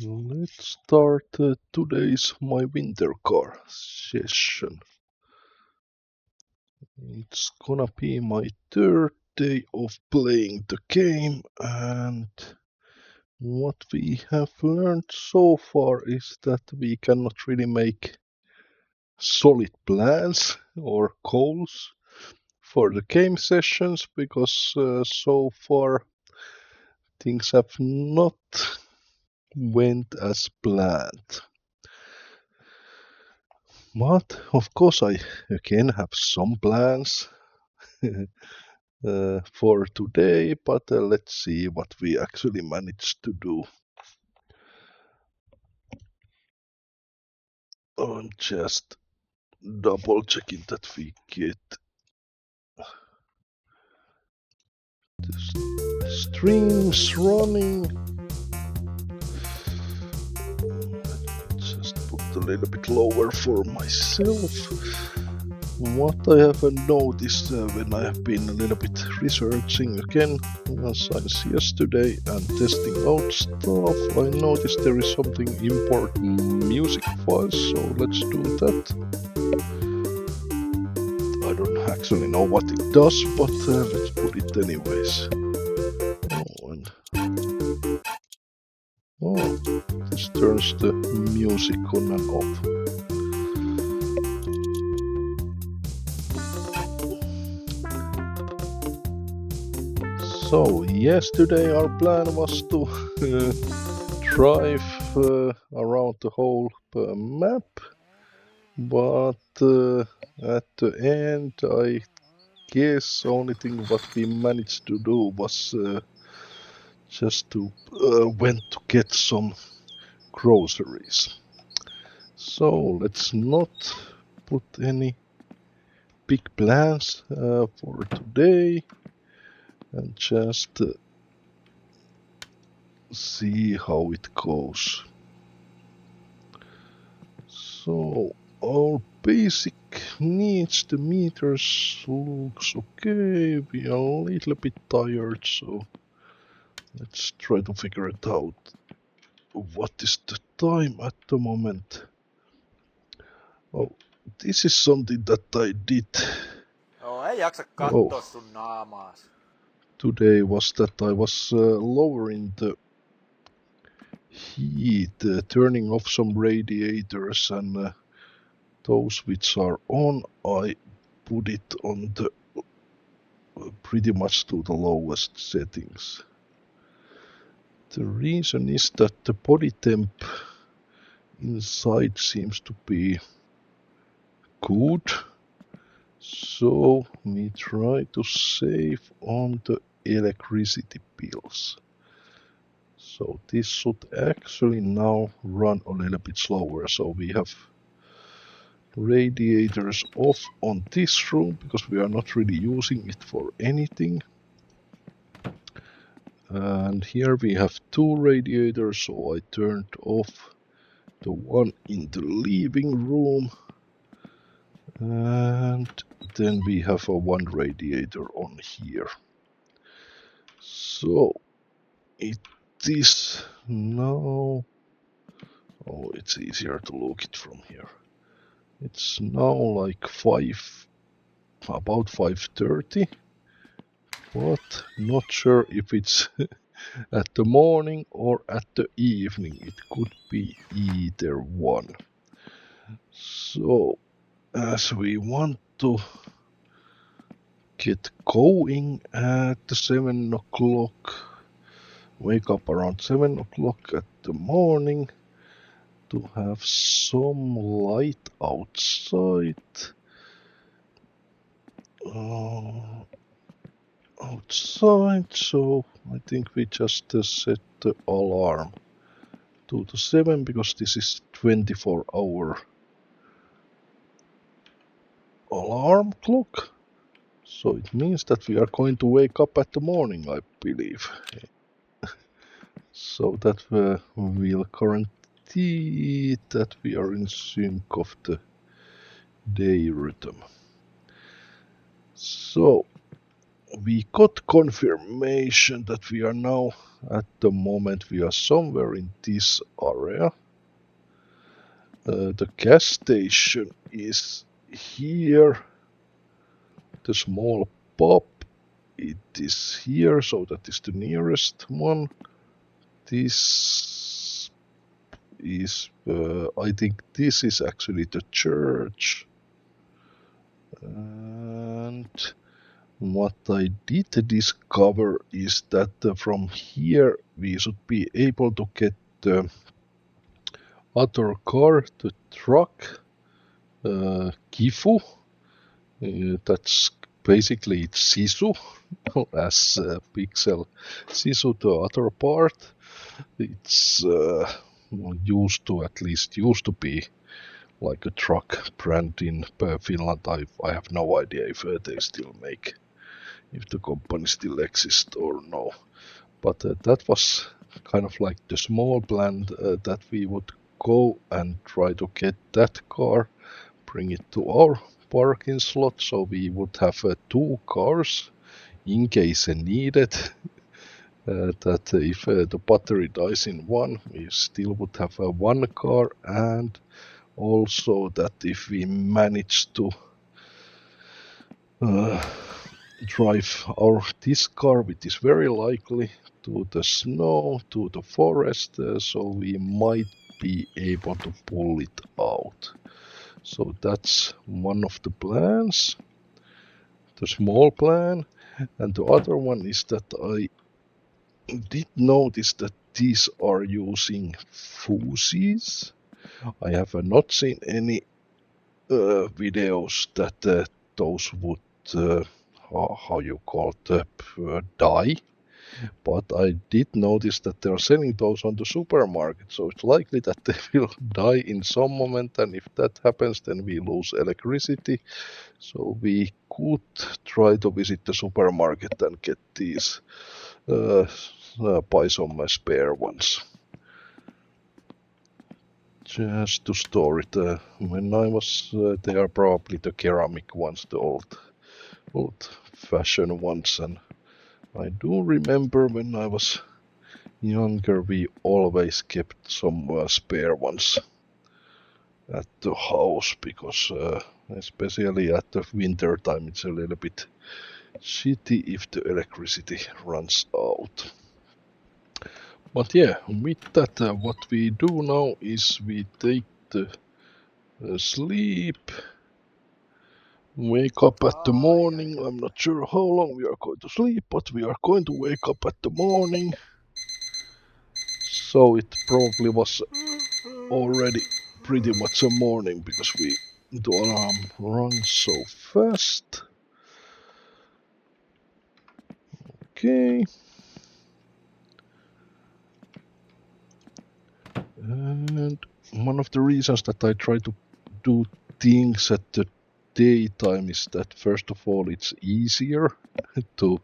Let's start today's My Winter Car session. It's gonna be my third day of playing the game, and what we have learned so far is that we cannot really make solid plans or goals for the game sessions because so far things have not went as planned. But of course, I again have some plans for today, but let's see what we actually managed to do. I'm just double checking that we get the streams running. Just put a little bit lower for myself. What I have noticed when I have been a little bit researching again, since yesterday and testing out stuff, I noticed there is something important music files, so let's do that. I don't actually know what it does, but let's put it anyways. Oh, this turns the music on and off. So yesterday our plan was to drive around the whole map, but at the end I guess only thing what we managed to do was just to went to get some groceries. So let's not put any big plans for today and just see how it goes. So our basic needs, the meters looks okay. We are a little bit tired, so let's try to figure it out. What is the time at the moment? Oh, this is something that I did. Joo, ei jaksa katsoa sun naamaas. Today was that I was lowering the heat, turning off some radiators, and those which are on, I put it on the pretty much to the lowest settings. The reason is that the body temp inside seems to be good, so we try to save on the electricity bills. So this should actually now run a little bit slower. So we have radiators off on this room because we are not really using it for anything. And here we have two radiators, so I turned off the one in the living room. And then we have a one radiator on here. So it is now... Oh, it's easier to look it from here. It's now like about 5:30, but not sure if it's at the morning or at the evening. It could be either one. So, as we want to get going at 7 o'clock, wake up around 7 o'clock at the morning to have some light outside. So I think we just set the alarm to the 7 because this is 24-hour alarm clock. So it means that we are going to wake up at the morning, I believe. So that will guarantee that we are in sync of the day rhythm. So we got confirmation that we are now at the moment we are somewhere in this area. The gas station is here. The small pub, it is here, so that is the nearest one. This is, I think this is actually the church. And what I did discover is that from here we should be able to get the other car, the truck, Kifu. That's basically it's Sisu as Pixel. Sisu, the other part, it's used to be like a truck brand in Finland. I have no idea if they still make, if the company still exists or no. But that was kind of like the small plan that we would go and try to get that car, bring it to our parking slot, so we would have 2 cars in case needed. That if the battery dies in one, we still would have 1 car, and also that if we manage to drive this car, which is very likely, to the snow, to the forest, so we might be able to pull it out. So that's one of the plans, the small plan. And the other one is that I did notice that these are using fuses. I have not seen any videos that those would, how you call it, die. But I did notice that they are selling those on the supermarket, so it's likely that they will die in some moment, and if that happens, then we lose electricity. So we could try to visit the supermarket and get these, buy some spare ones. Just to store it. When I was, they are probably the ceramic ones, the old-fashioned ones, and I do remember when I was younger, we always kept some spare ones at the house, because especially at the winter time, it's a little bit shitty if the electricity runs out. But yeah, with that, what we do now is we take the sleep, wake up at the morning. I'm not sure how long we are going to sleep, but we are going to wake up at the morning. So it probably was already pretty much a morning, because the alarm rang so fast. Okay. And one of the reasons that I try to do things at the daytime is that, first of all, it's easier to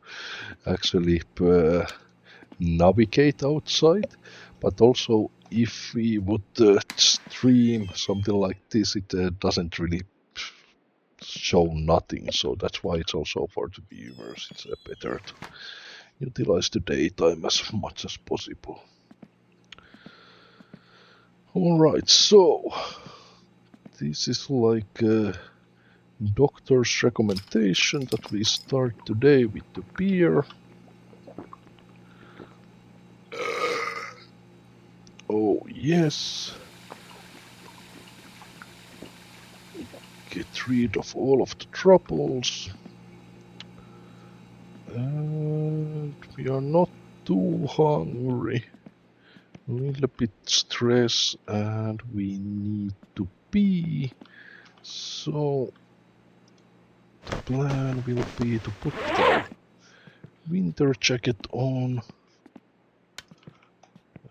actually navigate outside, but also if we would stream something like this, it doesn't really show nothing, so that's why it's also for the viewers, it's better to utilize the daytime as much as possible. Alright, so this is like a doctor's recommendation that we start today with the beer. Oh yes. Get rid of all of the troubles. And we are not too hungry. A little bit stressed, and we need to pee. So the plan will be to put our winter jacket on,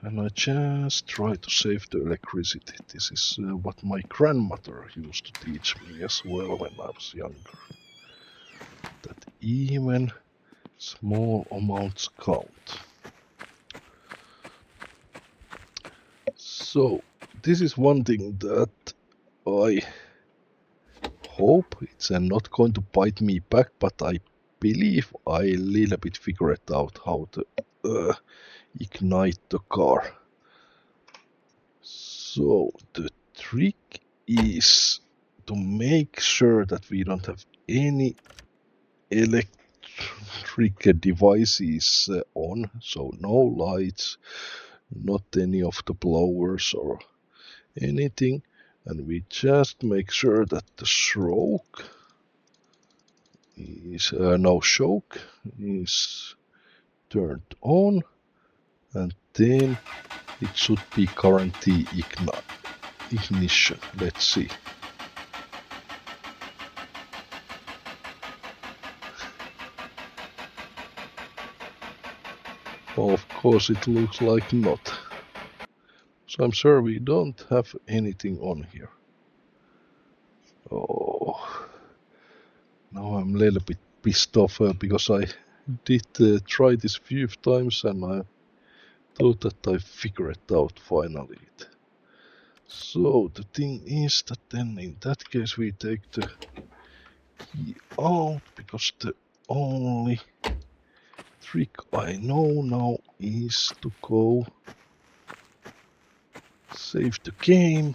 and I just try to save the electricity. This is what my grandmother used to teach me as well when I was younger. That even small amounts count. So this is one thing that I hope it's not going to bite me back, but I believe I a little bit figured out how to ignite the car. So the trick is to make sure that we don't have any electric devices on, so no lights, not any of the blowers or anything, and we just make sure that the stroke is no choke is turned on, and then it should be guarantee ignition. Let's see. Of course it looks like not. So I'm sure we don't have anything on here. Oh, now I'm a little bit pissed off because I did try this few times and I thought that I figured it out finally. So the thing is that then in that case we take the key out, because the only trick I know now is to go save the game,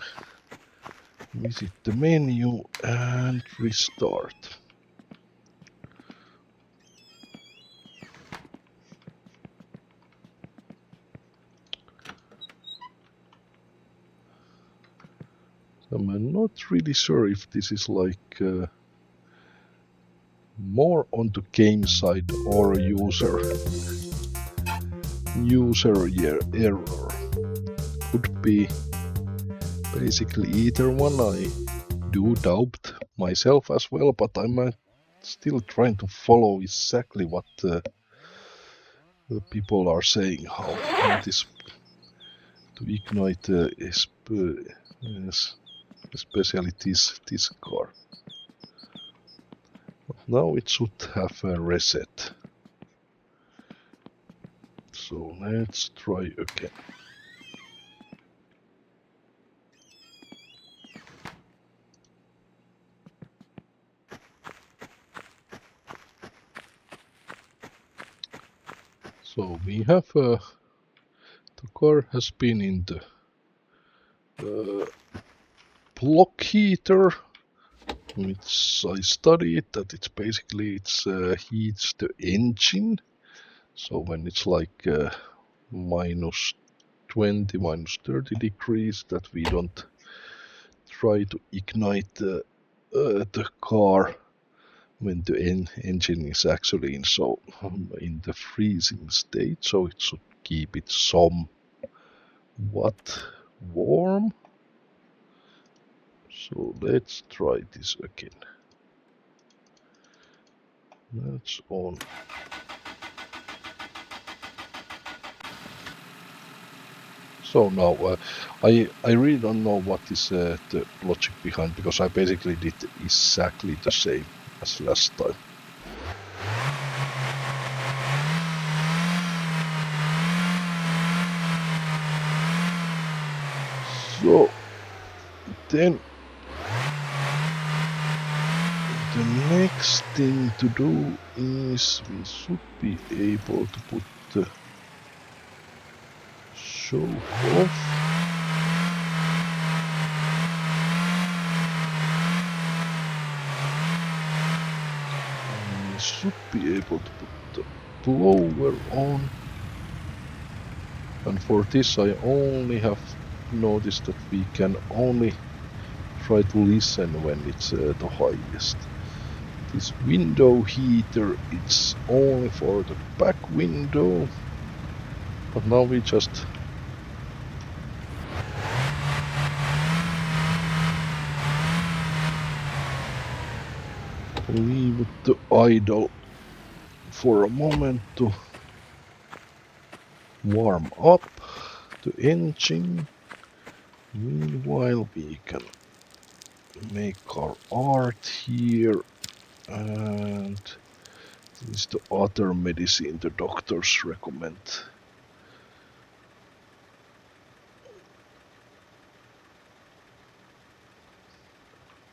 visit the menu and restart. I'm not really sure if this is like more on the game side or user error. Could be basically either one. I do doubt myself as well, but I'm still trying to follow exactly what the people are saying, how this to ignite especially this car. But now it should have a reset. So let's try again. So we have the car has been in the block heater, which I studied that it's basically heats the engine. So when it's like minus 20, minus 30 degrees, that we don't try to ignite the car when the engine is actually in the freezing state. So it should keep it somewhat warm. So let's try this again. That's on. So now I really don't know what is the logic behind, because I basically did exactly the same as last time. So then the next thing to do is we should be able to put the choke off. We should be able to put the blower on. And for this I only have noticed that we can only try to listen when it's the highest. This window heater, it's only for the back window, but now we just leave the idle for a moment to warm up the engine. Meanwhile we can make our art here, and this is the other medicine the doctors recommend.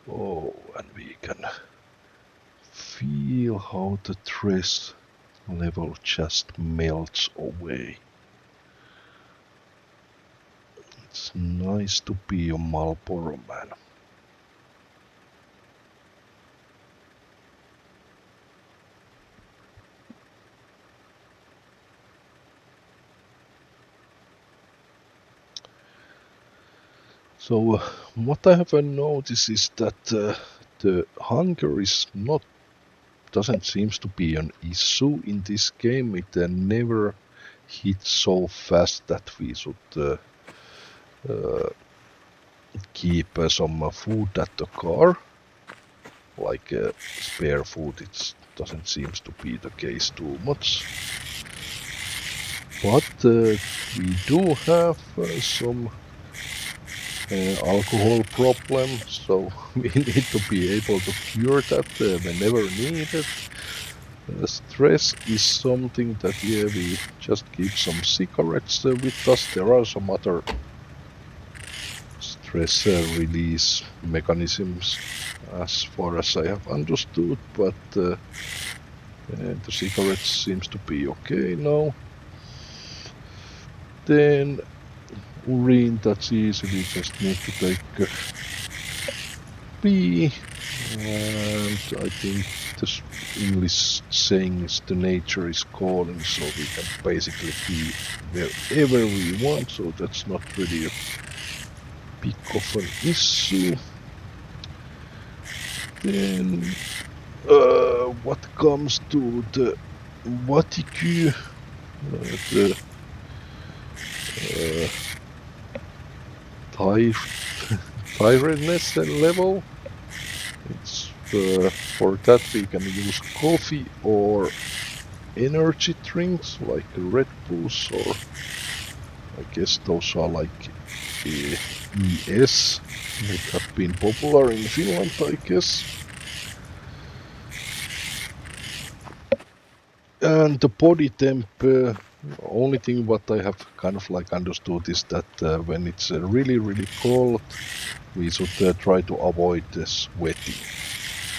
Oh, and we can feel how the stress level just melts away. It's nice to be a Marlboro man. So what I have noticed is that the hunger is not doesn't seems to be an issue in this game. It never hits so fast that we should uh, keep some food at the car, like spare food. It doesn't seem to be the case too much. But we do have some alcohol problem, so we need to be able to cure that whenever needed. Stress is something that, yeah, we just keep some cigarettes with us. There are some other stress release mechanisms as far as I have understood, but the cigarettes seems to be okay now. Then urine, that's easy, we just need to take a pee, and I think the English saying is the nature is calling, so we can basically be wherever we want, so that's not really a big of an issue. Then what comes to the Vaticu, the tiredness level, it's for that we can use coffee or energy drinks like Red Bulls, or I guess those are like ES that have been popular in Finland, I guess. And the body temp, only thing what I have kind of like understood is that when it's really, really cold, we should try to avoid sweating.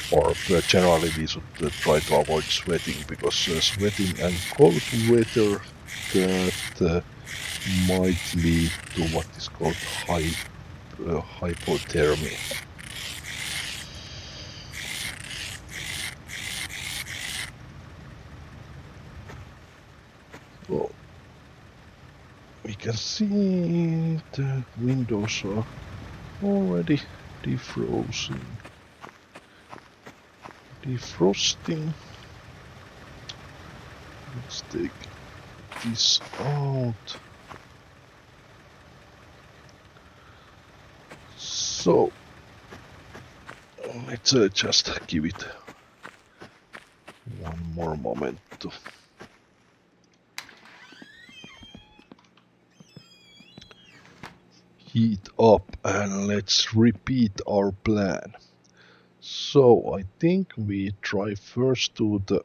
Or generally we should try to avoid sweating, because sweating and cold weather that might lead to what is called hypothermia. Well, we can see the windows are already defrosting. Let's take this out. So let's just give it one more moment to heat up, and let's repeat our plan. So I think we try first to the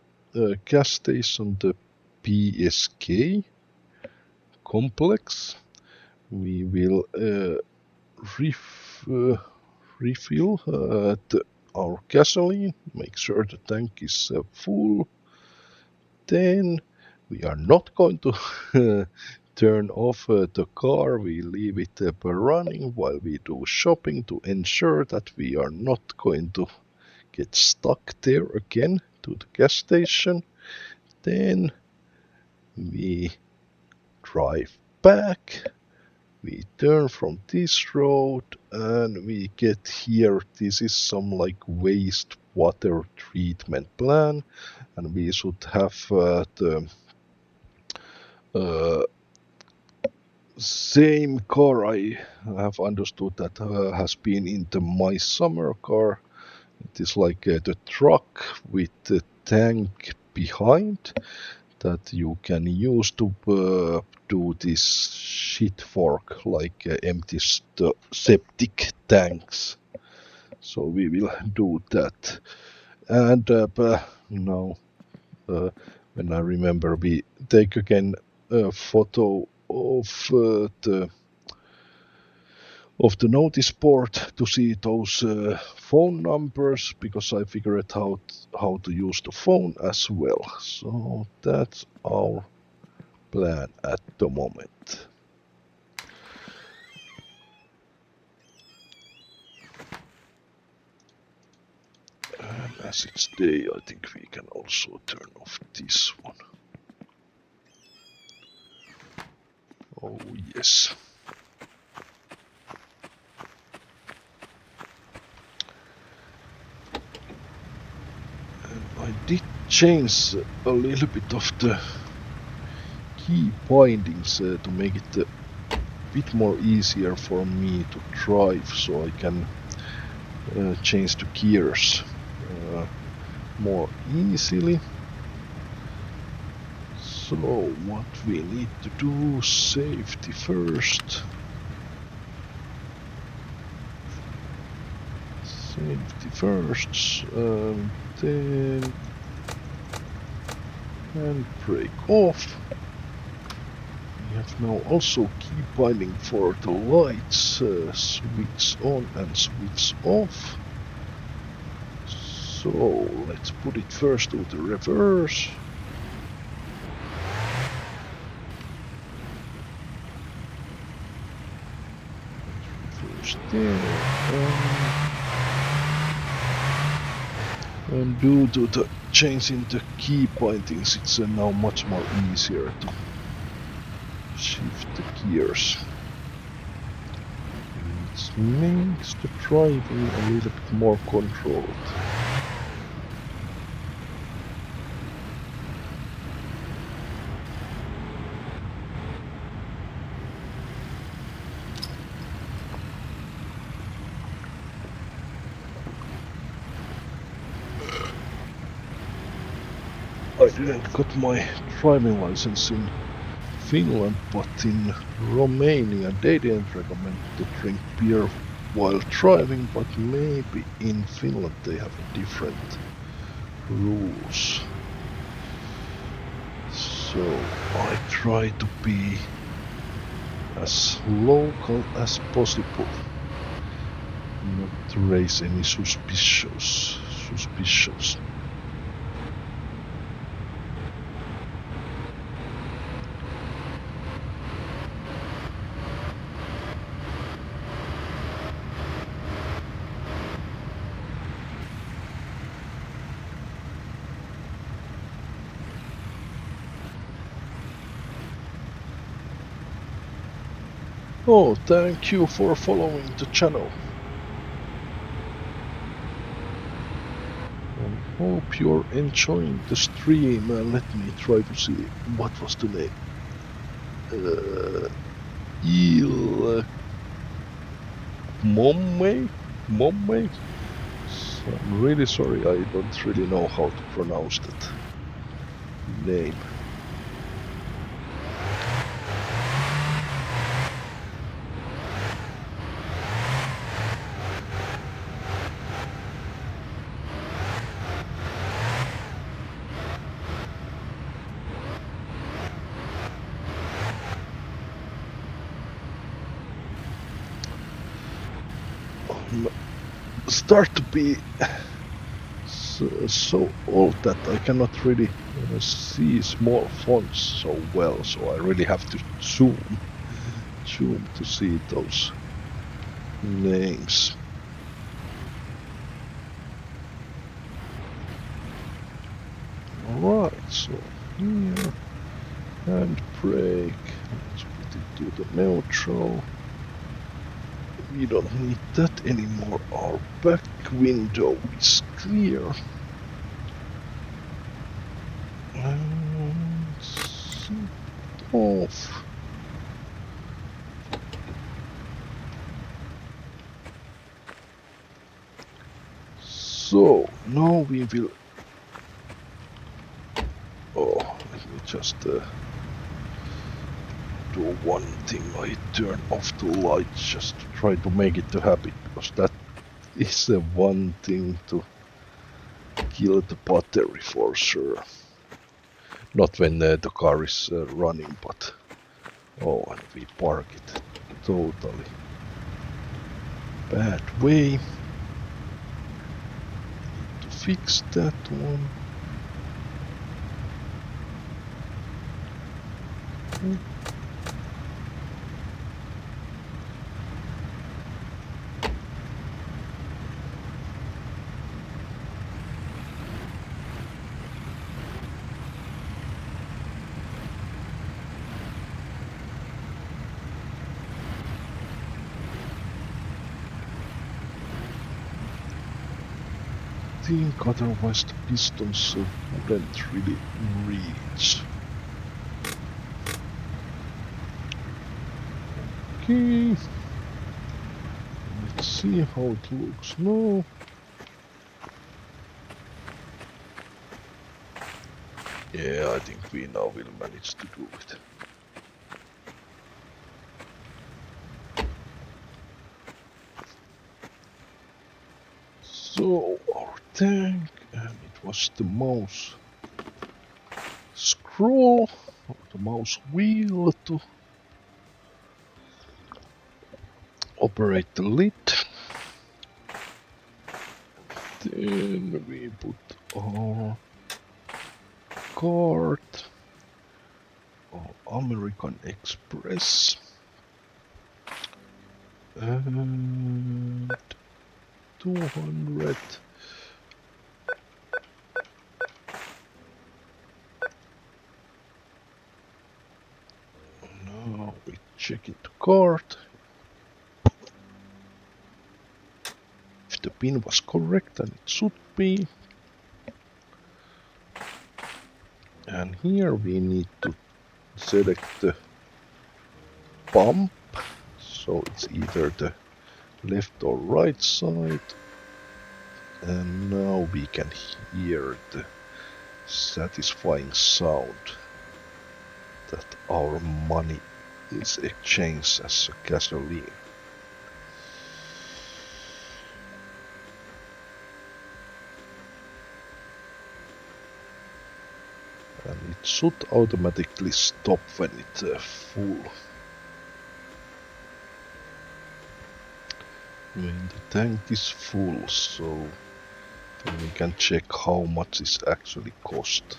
gas station, the PSK complex. We will refill our gasoline, make sure the tank is full. Then we are not going to turn off the car. We leave it running while we do shopping to ensure that we are not going to get stuck there again to the gas station. Then we drive back. We turn from this road and we get here. This is some like wastewater treatment plant, and we should have the uh, same car. I have understood that has been in my summer car. It is like the truck with the tank behind that you can use to do this shit fork, like empty septic tanks. So we will do that. And now, when I remember, we take again a photo of the notice board to see those phone numbers, because I figured out how to use the phone as well. So that's our plan at the moment. as it's day, I think we can also turn off this one. Oh yes. And I did change a little bit of the key bindings to make it a bit more easier for me to drive, so I can change the gears more easily. So what we need to do, safety first. Safety first, then and brake off. We have now also key binding for the lights, switch on and switch off. So let's put it first to the reverse. Reverse there. And due to the change in the key bindings, it's now much more easier to shift the gears. It makes the driving a little bit more controlled. I didn't got my driving license in Finland, but in Romania they didn't recommend to drink beer while driving, but maybe in Finland they have different rules. So I try to be as local as possible, not to raise any suspicions. Oh, thank you for following the channel. I hope you're enjoying the stream. Let me try to see what was the name. Il Momme? So I'm really sorry, I don't really know how to pronounce that name. Start to be so old that I cannot really see small fonts so well, so I really have to zoom to see those names. Alright, so here, and brake, let's put it to the neutral. We don't need that anymore, our back window is clear. And set off. So, now we will... Oh, let me just do one thing. I turn off the lights just to try to make it a habit, because that is the one thing to kill the battery for sure. Not when the car is running, but... Oh, and we park it totally bad way. Need to fix that one. think otherwise the pistons wouldn't really reach. Okay. Let's see how it looks now. Yeah, I think we now will manage to do it. So, our tank, and it was the mouse scroll, or the mouse wheel to operate the lid. Then we put our card, our American Express, and 200. Now we check into card. If the pin was correct, and it should be. And here we need to select the pump, so it's either the left or right side. And now we can hear the satisfying sound that our money is exchanged as a gasoline. And it should automatically stop when it's full. When the tank is full, so then we can check how much it actually cost.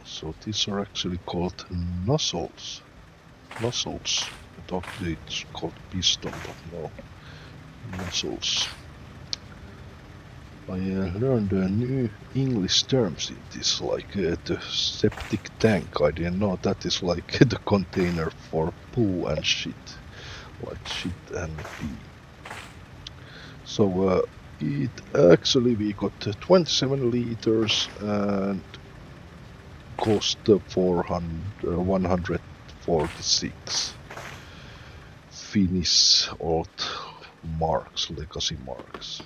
So these are actually called nozzles. Nozzles. I thought it's called piston, but no. Nozzles. I learned new English terms in this, like the septic tank. I didn't know that is like the container for poo and shit. Like shit and pee. So it actually we got 27 liters and cost 146 Finnish old marks, legacy marks.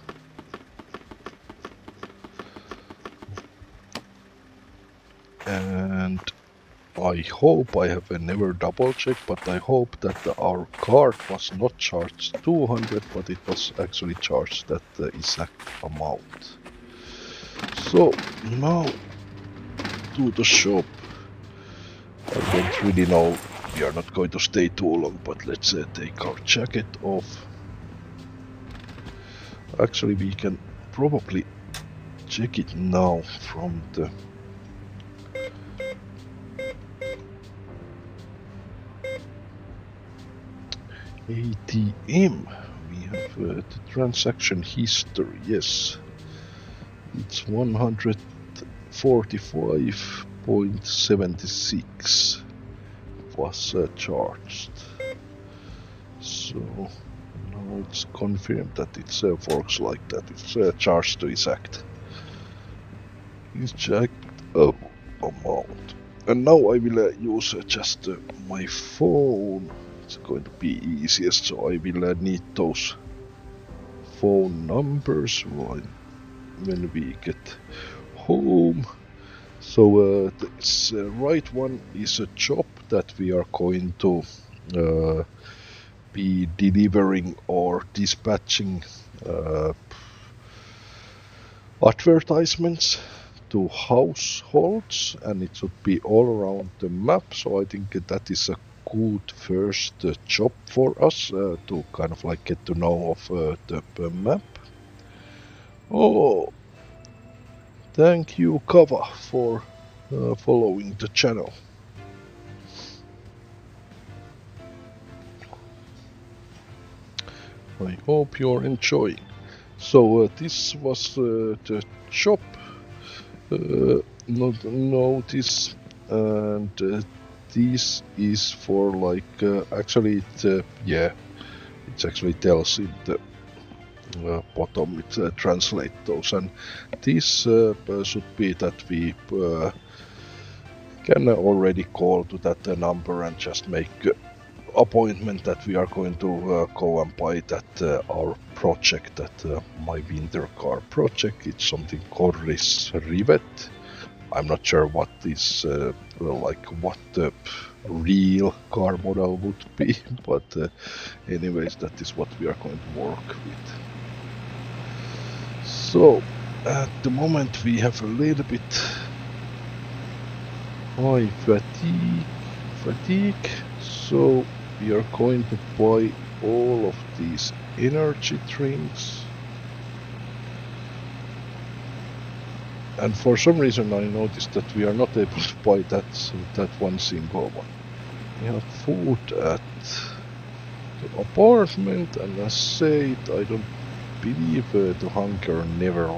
And I hope, I have never double checked, but I hope that our card was not charged 200, but it was actually charged that exact amount. So now to the shop. I don't really know, we are not going to stay too long, but let's take our jacket off. Actually, we can probably check it now from the ATM. We have the transaction history, yes. It's 145.76 was charged. So now it's confirmed that it works like that. It's charged to exact amount. And now I will use just my phone. It's going to be easiest, so I will need those phone numbers when we get home. So this right one is a job that we are going to be delivering or dispatching advertisements to households, and it should be all around the map. So I think that is a good first job for us to kind of like get to know of the map. Oh, thank you, Kava, for following the channel. I hope you're enjoying. So this was the shop notice, and this is for like actually it actually tells in the bottom it translate those, and this should be that we can already call to that number and just make appointment that we are going to go and buy that our project, that my winter car project. It's something called this Rivet. I'm not sure what is what the real car model would be, but anyways, that is what we are going to work with. So at the moment we have a little bit high fatigue, so we are going to buy all of these energy drinks. And for some reason I noticed that we are not able to buy that one single one. We have food at the apartment, and as said, I don't believe the hunger never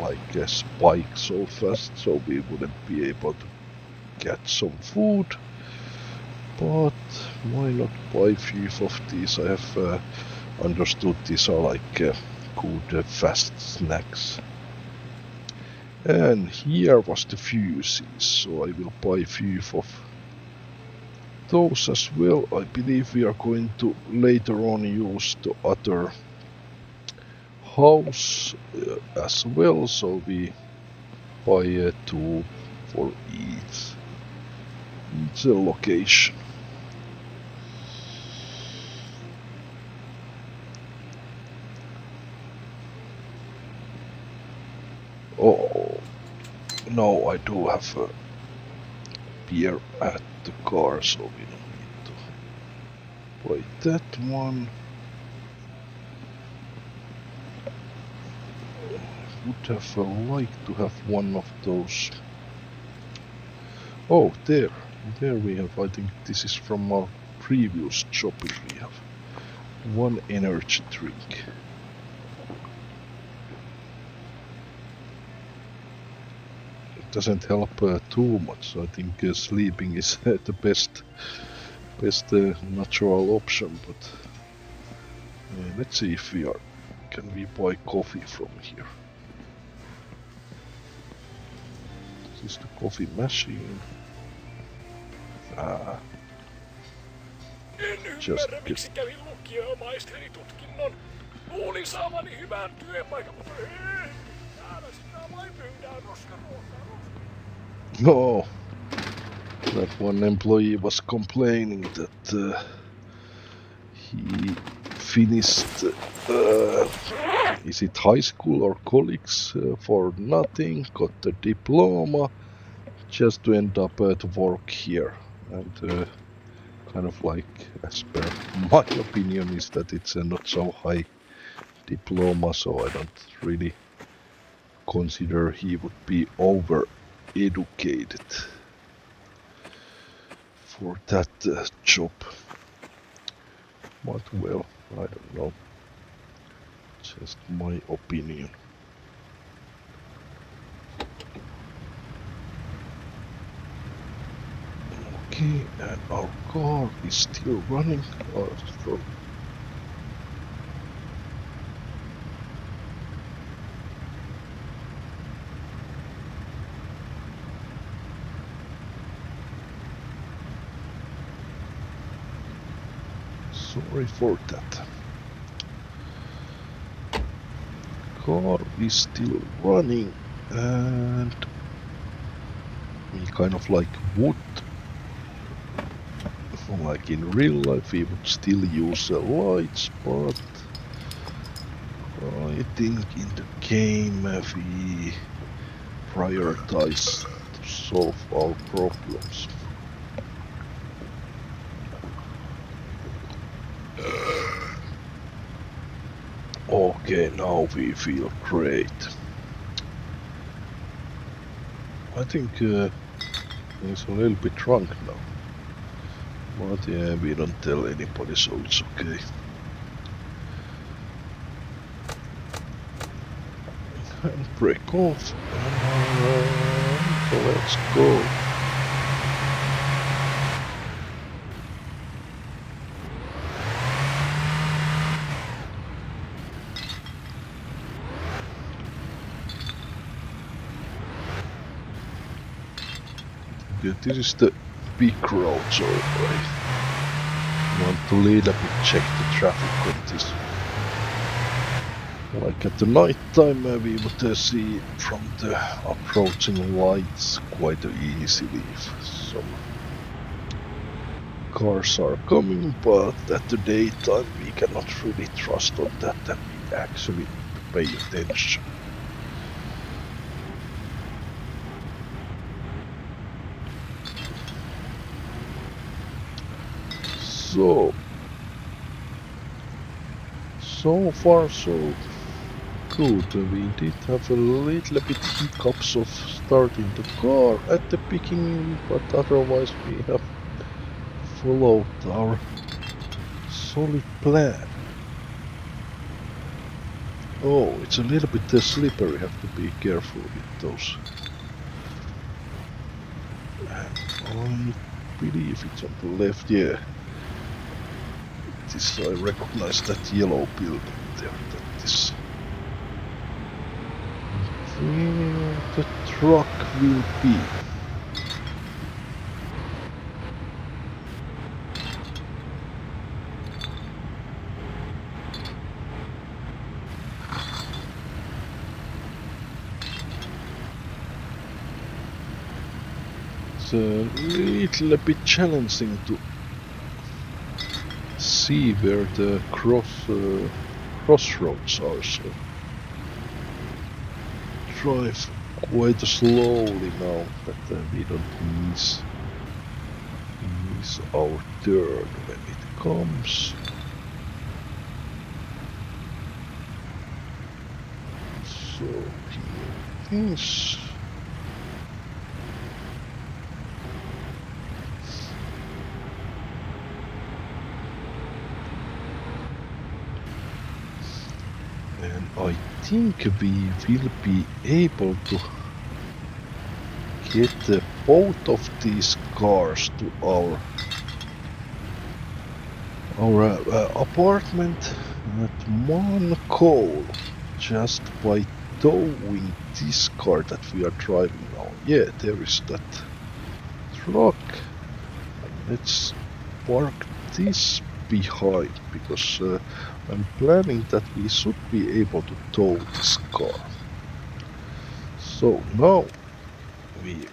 spikes so fast, so we wouldn't be able to get some food. But why not buy few of these? I have understood these are good fast snacks. And here was the fuses, so I will buy few of those as well. I believe we are going to later on use the other house as well, so we buy two for each location. Oh no, I do have a beer at the car, so we don't need to buy that one. Would have liked to have one of those. Oh, there we have. I think this is from our previous shopping. We have one energy drink. It doesn't help too much. I think sleeping is the best natural option. But let's see if can we buy coffee from here. This is the coffee machine. En ymmärrä, miksi kävin lukiomaisteri-tutkinnon. Luulin saamani hyvän työpaikan, mutta ei. Täällä sitä vain myydään roskaruokaa. No, that one employee was complaining that he finished, is it high school or college for nothing, got the diploma just to end up to work here. And kind of as per my opinion, is that it's a not so high diploma, so I don't really consider he would be over educated for that job. But well, I don't know. Just my opinion. Okay, and our car is still running. Sorry for that. Car is still running, and we kind of would, like in real life, we would still use lights, but I think in the game we prioritize to solve our problems. Okay, now we feel great. I think he's a little bit drunk now. But yeah, we don't tell anybody, so it's okay. And break off. So let's go. Okay, this is the big road, so I want to little bit check the traffic on this. Like at the night time, we would see from the approaching lights quite easily if some cars are coming, but at the daytime we cannot really trust on that and we actually need to pay attention. So far so good. We did have a little bit hiccups of starting the car at the beginning, but otherwise we have followed our solid plan. Oh, it's a little bit slippery, have to be careful with those. And I believe it's on the left, yeah. This, I recognize that yellow building there, that is where the truck will be. It's a little bit challenging to see where the crossroads are, so drive quite slowly now that we don't miss our turn when it comes. So here it is. And I think we will be able to get both of these cars to our apartment at one call just by towing this car that we are driving now. Yeah, there is that truck. Let's park this behind because I'm planning that we should be able to tow this car. So now we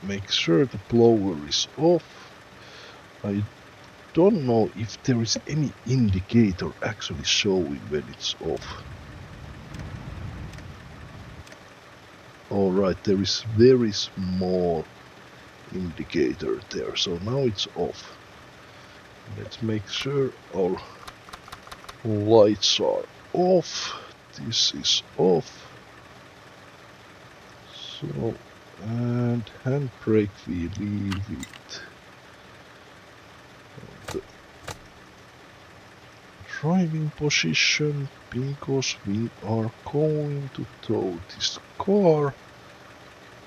make sure the blower is off. I don't know if there is any indicator actually showing when it's off. Alright, there is very small indicator there, so now it's off. Let's make sure our lights are off. This is off. So, and handbrake we leave it on the driving position because we are going to tow this car.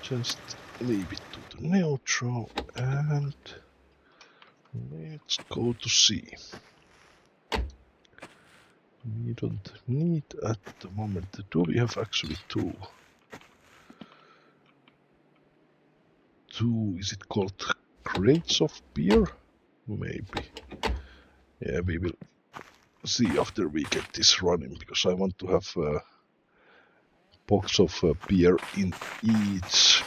Just leave it to the neutral and let's go to C. We don't need at the moment. Do we have actually two? Is it called crates of beer? Maybe. Yeah, we will see after we get this running because I want to have a box of beer in each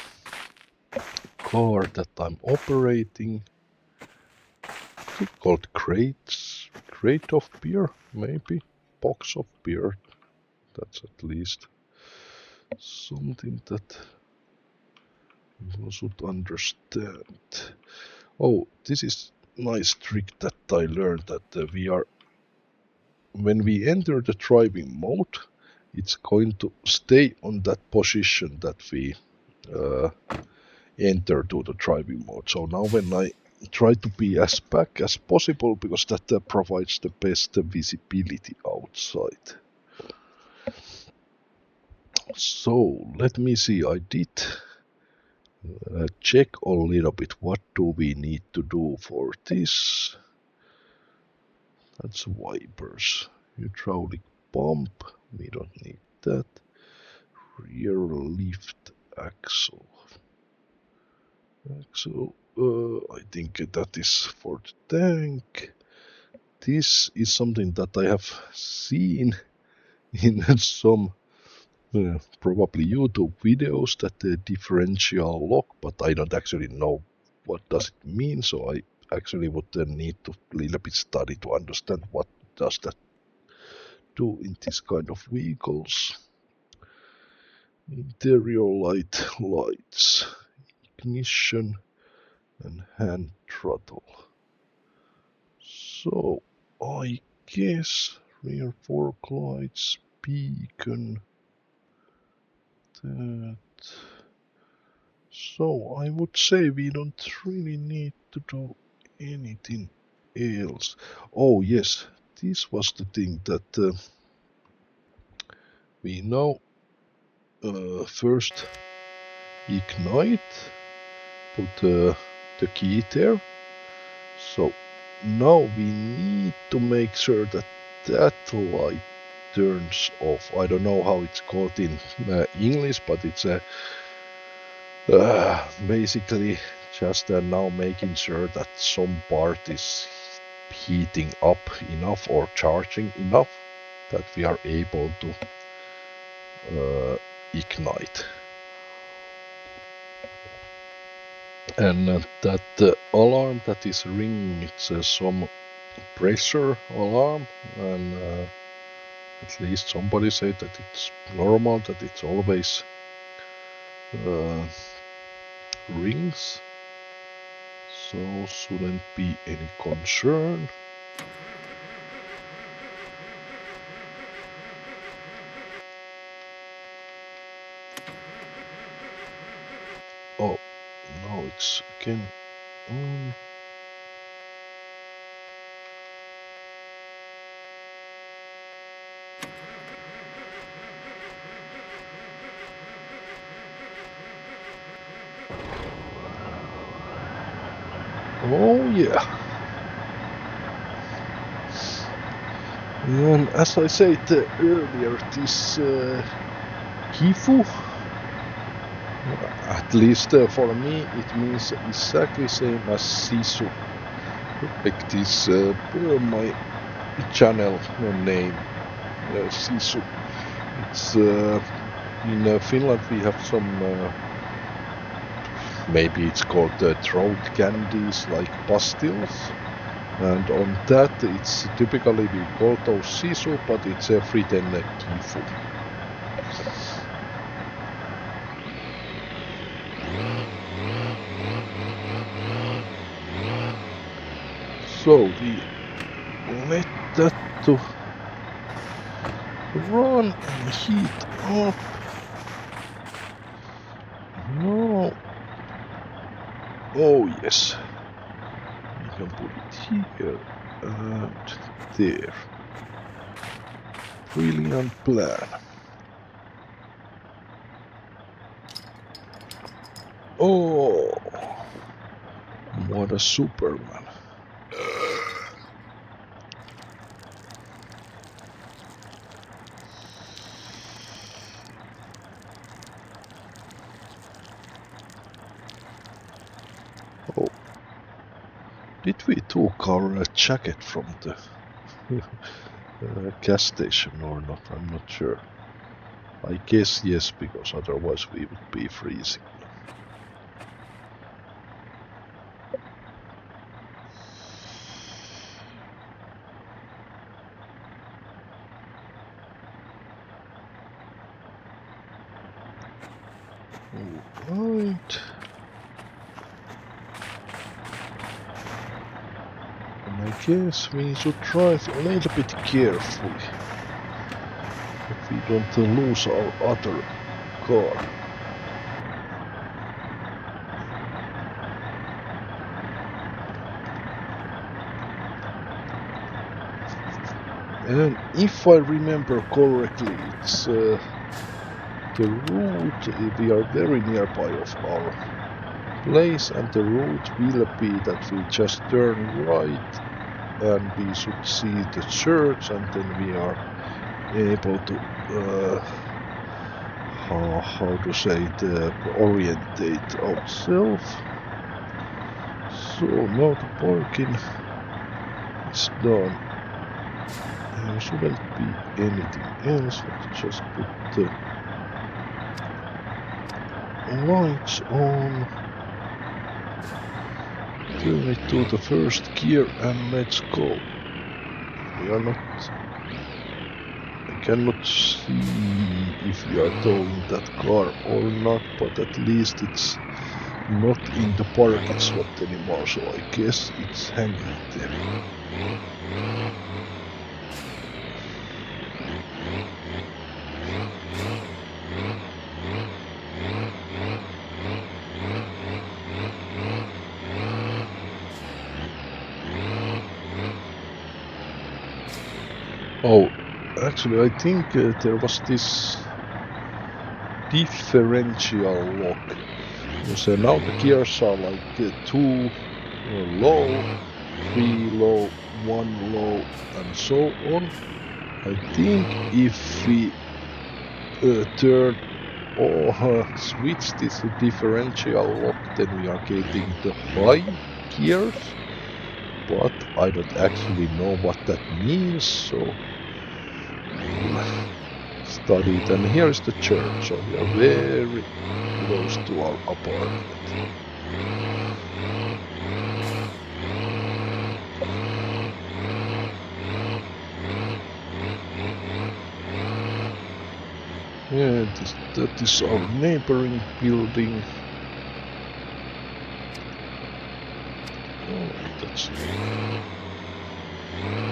car that I'm operating. It's called crates. Crate of beer, maybe. Box of beer. That's at least something that people should understand. Oh, this is nice trick that I learned that when we enter the driving mode, it's going to stay on that position that we uh, enter to the driving mode. So now when I try to be as back as possible because that provides the best visibility outside. So let me see, I did check a little bit what do we need to do for this. That's wipers, hydraulic pump, we don't need that, rear lift axle. So I think that is for the tank. This is something that I have seen in some probably YouTube videos, that the differential lock, but I don't actually know what does it mean. So I actually would then need to little bit study to understand what does that do in this kind of vehicles. Interior lights, ignition, and hand throttle. So I guess rear fork lights, beacon, that. So I would say we don't really need to do anything else. Oh yes, this was the thing that we now first ignite, put the key there. So now we need to make sure that that light turns off. I don't know how it's called in English, but it's basically just now making sure that some part is heating up enough or charging enough that we are able to ignite. And that alarm that is ringing, it's some pressure alarm, and at least somebody said that it's normal, that it's always rings, so shouldn't be any concern. Oh, now it's again on. Oh yeah. And as I said earlier, this Kifu, at least for me, it means exactly same as Sisu. Like this my channel name, Sisu. It's in Finland we have some maybe it's called throat candies like pastilles, and on that it's typically we call those sisu, but it's written kifu. So we let that to run and heat up. Now, oh yes, we can put it here and there. Brilliant plan. Oh, what a Superman. Oh, did we took our jacket from the gas station or not? I'm not sure. I guess yes, because otherwise we would be freezing. Alright. And I guess we should drive a little bit carefully, that we don't lose our other car. And if I remember correctly, it's the route, we are very nearby of our place, and the route will be that we just turn right and we should see the church, and then we are able to how to say it, orientate ourselves. So now the parking is done. There shouldn't be anything else. Let's just put the lights on. Turn it to the first gear and let's go. We are not... I cannot see if we are towing that car or not, but at least it's not in the parking slot anymore, so I guess it's hanging there. Oh, actually I think there was this differential lock. So now the gears are like 2 low, 3 low, 1 low, and so on. I think if we turn or switch this differential lock, then we are getting the high gears, but I don't actually know what that means, so we'll study it. And here is the church, so we are very close to our apartment. Yeah, that is our neighboring building. Oh, that's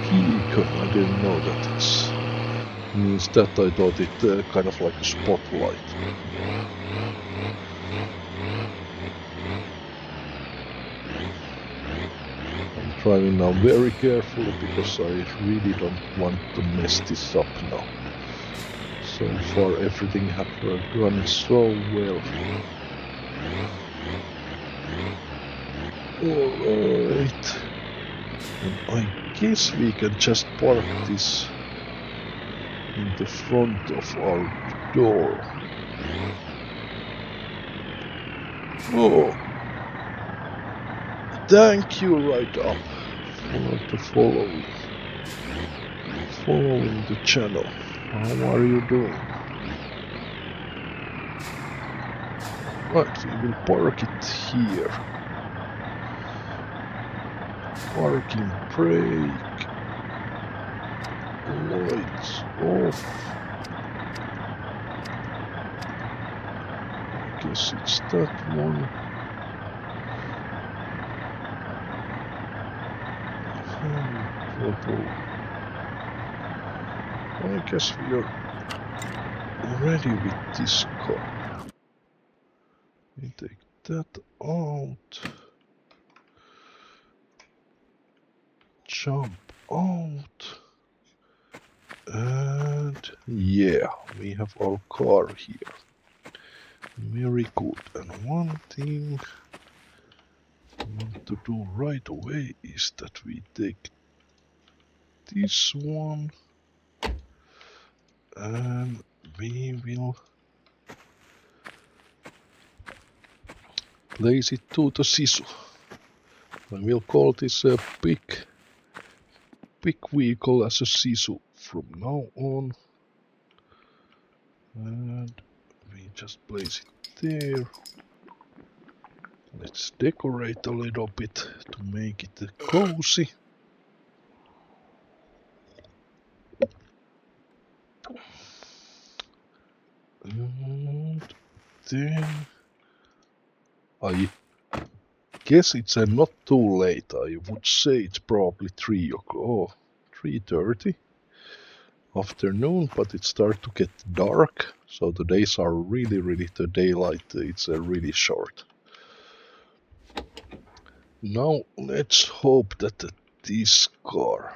beacon. I didn't know that it means that. I thought it kind of like a spotlight. I'm driving now very carefully because I really don't want to mess this up now. So far everything has gone so well. Alright. And I guess we can just park this in the front of our door. Oh! Thank you, right up, for the following the channel. How are you doing? Right, we will park it here. Parking brake. Lights off. I guess it's that one. I guess we are ready with this car. We take that out. Jump out. And yeah, we have our car here. Very good. And one thing I want to do right away is that we take this one and we will place it to the sisu. I will call this a big vehicle as a sisu from now on. And we just place it there. Let's decorate a little bit to make it cozy. And then I guess it's not too late. I would say it's probably 3 o'clock, 3:30 afternoon, but it starts to get dark, so the days are really the daylight. It's really short. Now let's hope that this car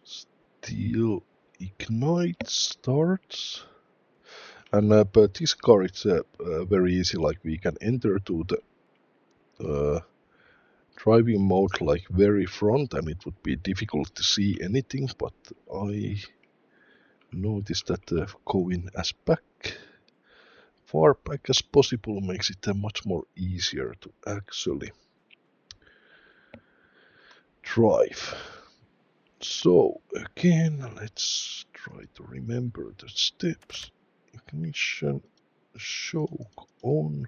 still ignites, starts. And but this car, it's very easy. Like we can enter to the driving mode like very front, and it would be difficult to see anything. But I noticed that going as far back as possible makes it much more easier to actually drive. So again, let's try to remember the steps. Ignition, choke on.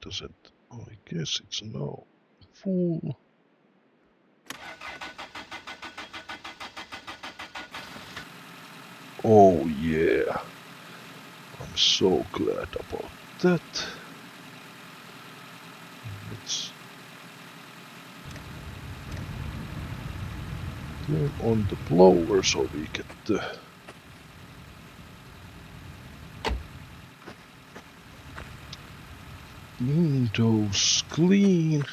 Doesn't, I guess it's now full. Oh yeah, I'm so glad about that. Let's turn on the blower so we get the windows clean,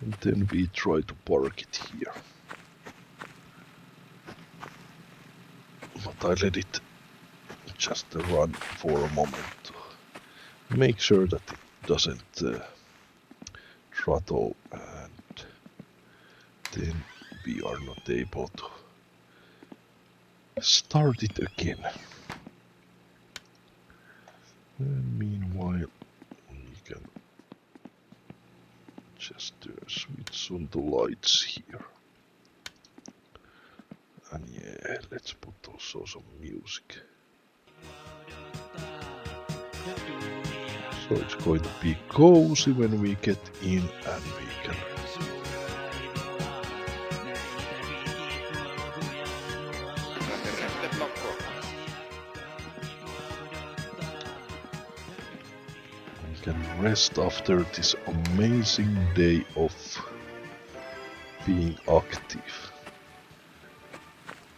and then we try to park it here. But I let it just run for a moment to make sure that it doesn't throttle, and then we are not able to start it again. And meanwhile, we can just switch on the lights here. And yeah, let's put also some music. So it's going to be cozy when we get in, and we can rest after this amazing day of being active.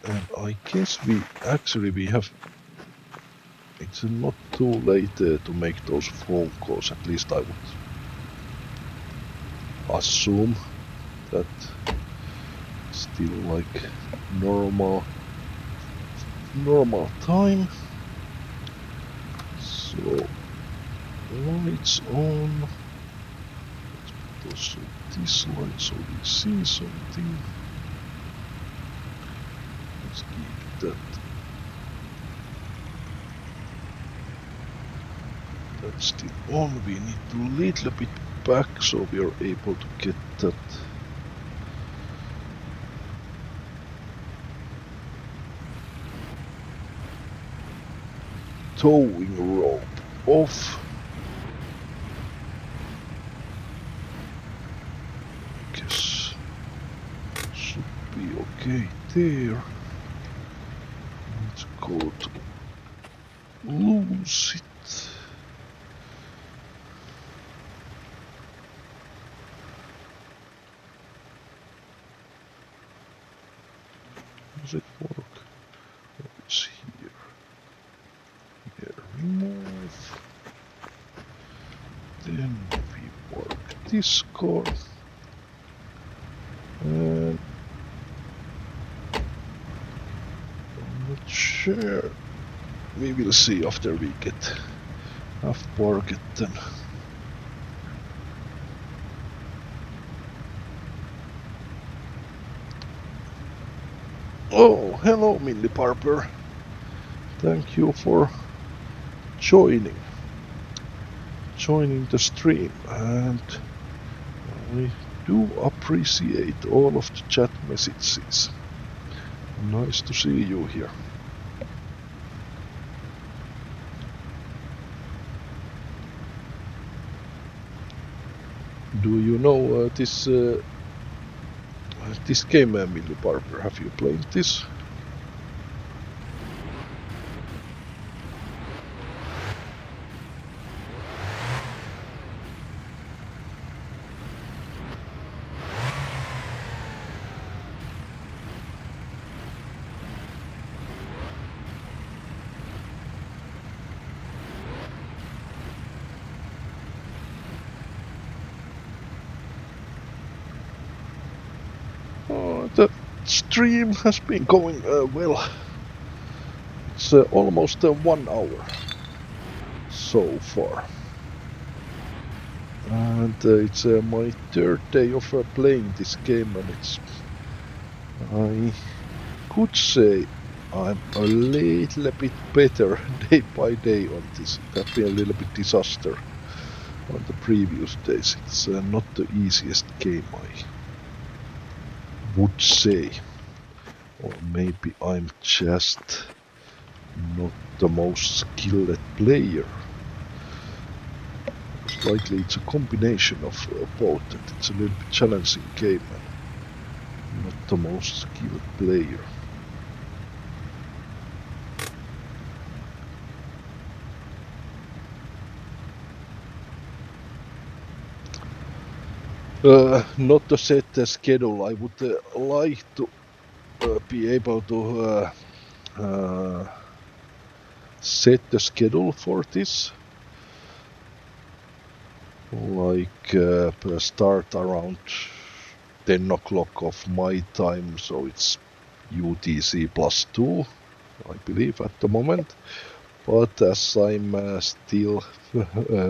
And I guess we have, it's not too late to make those phone calls, at least I would assume that still like normal time. So lights on. Let's put also this light so we see something. Let's keep that. That's still on. We need to little bit back so we are able to get that. Towing rope off. Guess should be okay there. Let's go to lose it. Does it work? Oh, it's here. Here, remove. Then we mark this car. And I'm not sure. We will see after we have parked then. Oh, hello, Millie Parper. Thank you for joining the stream, and I do appreciate all of the chat messages. Nice to see you here. Do you know this game, Millie Barber? Have you played this? The stream has been going well. It's almost 1 hour so far. And it's my third day of playing this game, and I could say I'm a little bit better day by day on this. It has been a little bit disaster on the previous days. It's not the easiest game, I would say. Or maybe I'm just not the most skilled player. Most likely it's a combination of both, and it's a little bit challenging game and not the most skilled player. Not to set the schedule, I would like to be able to set the schedule for this. Like start around 10 o'clock of my time, so it's UTC +2, I believe, at the moment. But as I'm still,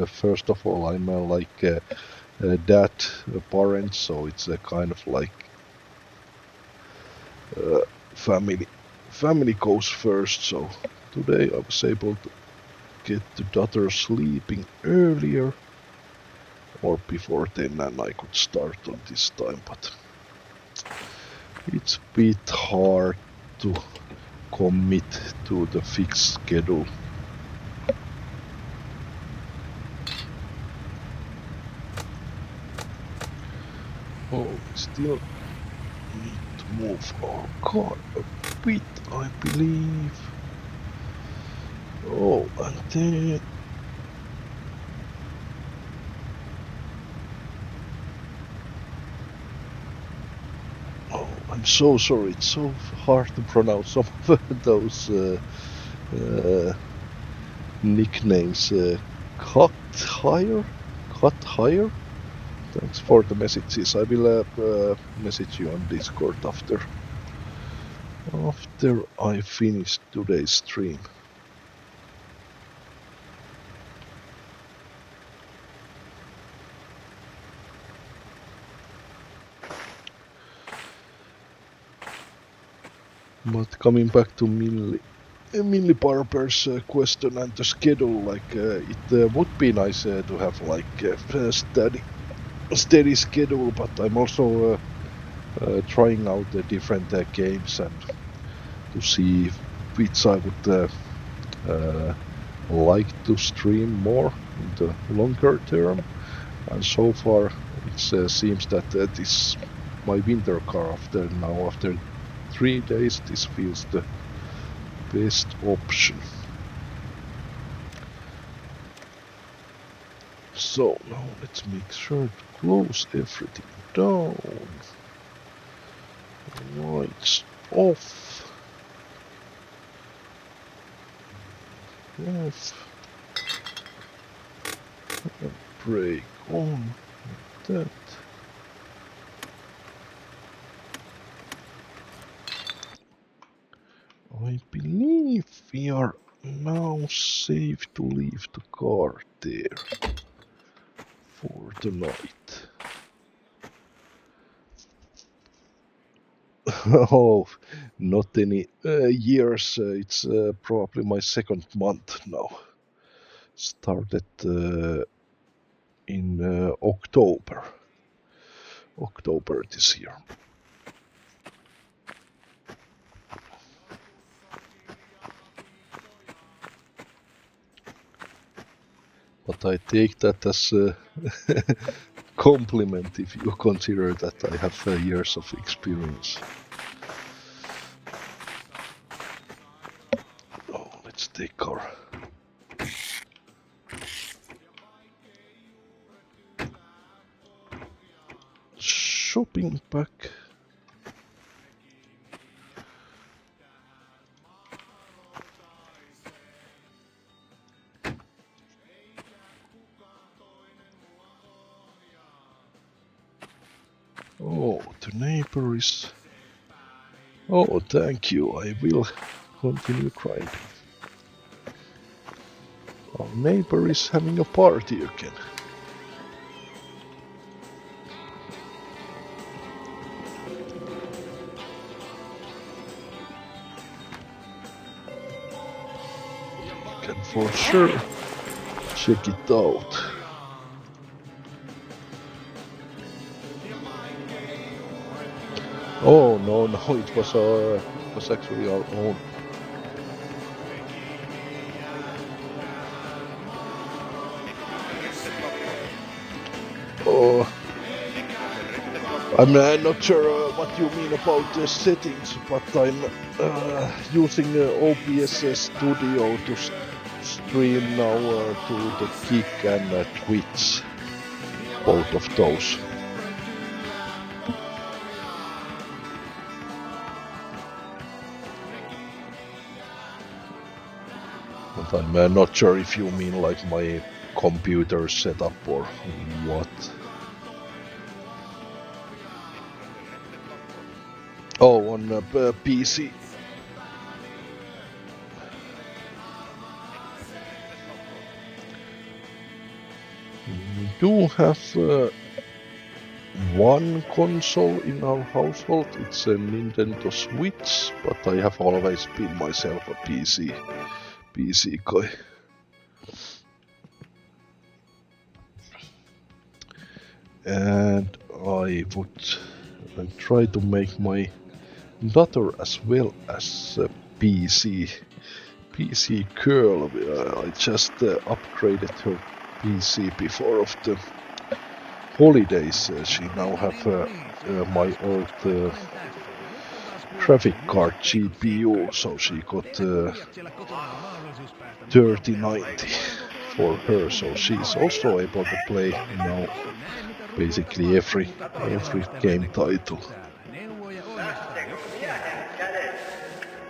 first of all, I'm like dad, parent, so it's a kind of like family goes first. So today I was able to get the daughter sleeping earlier or before then, and I could start on this time, but it's a bit hard to commit to the fixed schedule. Oh, we still need to move our car a bit, I believe. Oh, and then... Oh, I'm so sorry, it's so hard to pronounce some of those nicknames. Cut Higher? Cut Higher? Thanks for the messages. I will message you on Discord after I finish today's stream. But coming back to Millie Barber's question and the schedule, like it would be nice to have like a steady schedule, but I'm also trying out the different games and to see which I would like to stream more in the longer term. And so far, it seems that this my winter car after 3 days, this feels the best option. So now let's make sure to close everything down. Lights off. Off. Brake on. Like that. I believe we are now safe to leave the car there for the night. Oh, not any years. It's probably my second month now. Started in October this year. But I take that as a compliment if you consider that I have years of experience. Oh, let's take our shopping bag. Oh, the neighbor is... Oh, thank you. I will continue grinding. Our neighbor is having a party again. Can for sure check it out. No, it was actually our own. Oh, I'm not sure what you mean about the settings, but I'm using OBS Studio to stream now to the Kick and Twitch, both of those. But I'm not sure if you mean like my computer setup or what. Oh, on PC. We do have one console in our household. It's a Nintendo Switch, but I have always been myself a PC guy. And I would try to make my daughter as well as a PC girl. I just upgraded her PC before of the holidays. She now have my old graphic card GPU, so she got 3090 for her, so she's also able to play now basically every game title.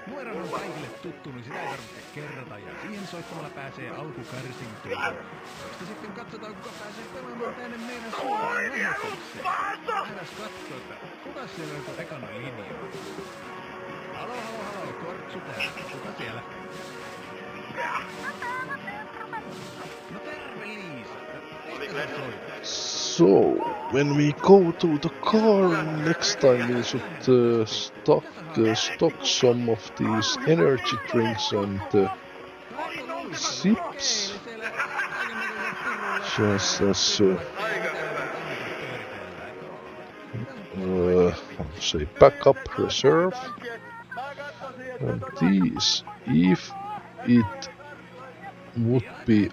Numeron on kaikille tuttu, niin sitä ei tarvitse kerrata ja siihen soittamalla pääsee alkukarsintoihin, josta sitten katsotaan kuka pääsee pelaamaan tänne meidän suoraan lähetykseen. Lähdäs kattoo, että kuka siellä on ekana linjalla. Halo, Kortsu täällä. Kuka siellä? No terve Liisa. Mistä sä soitat? So, when we go to the car next time, we should stock some of these energy drinks and sips, just as say backup reserve. And these, if it would be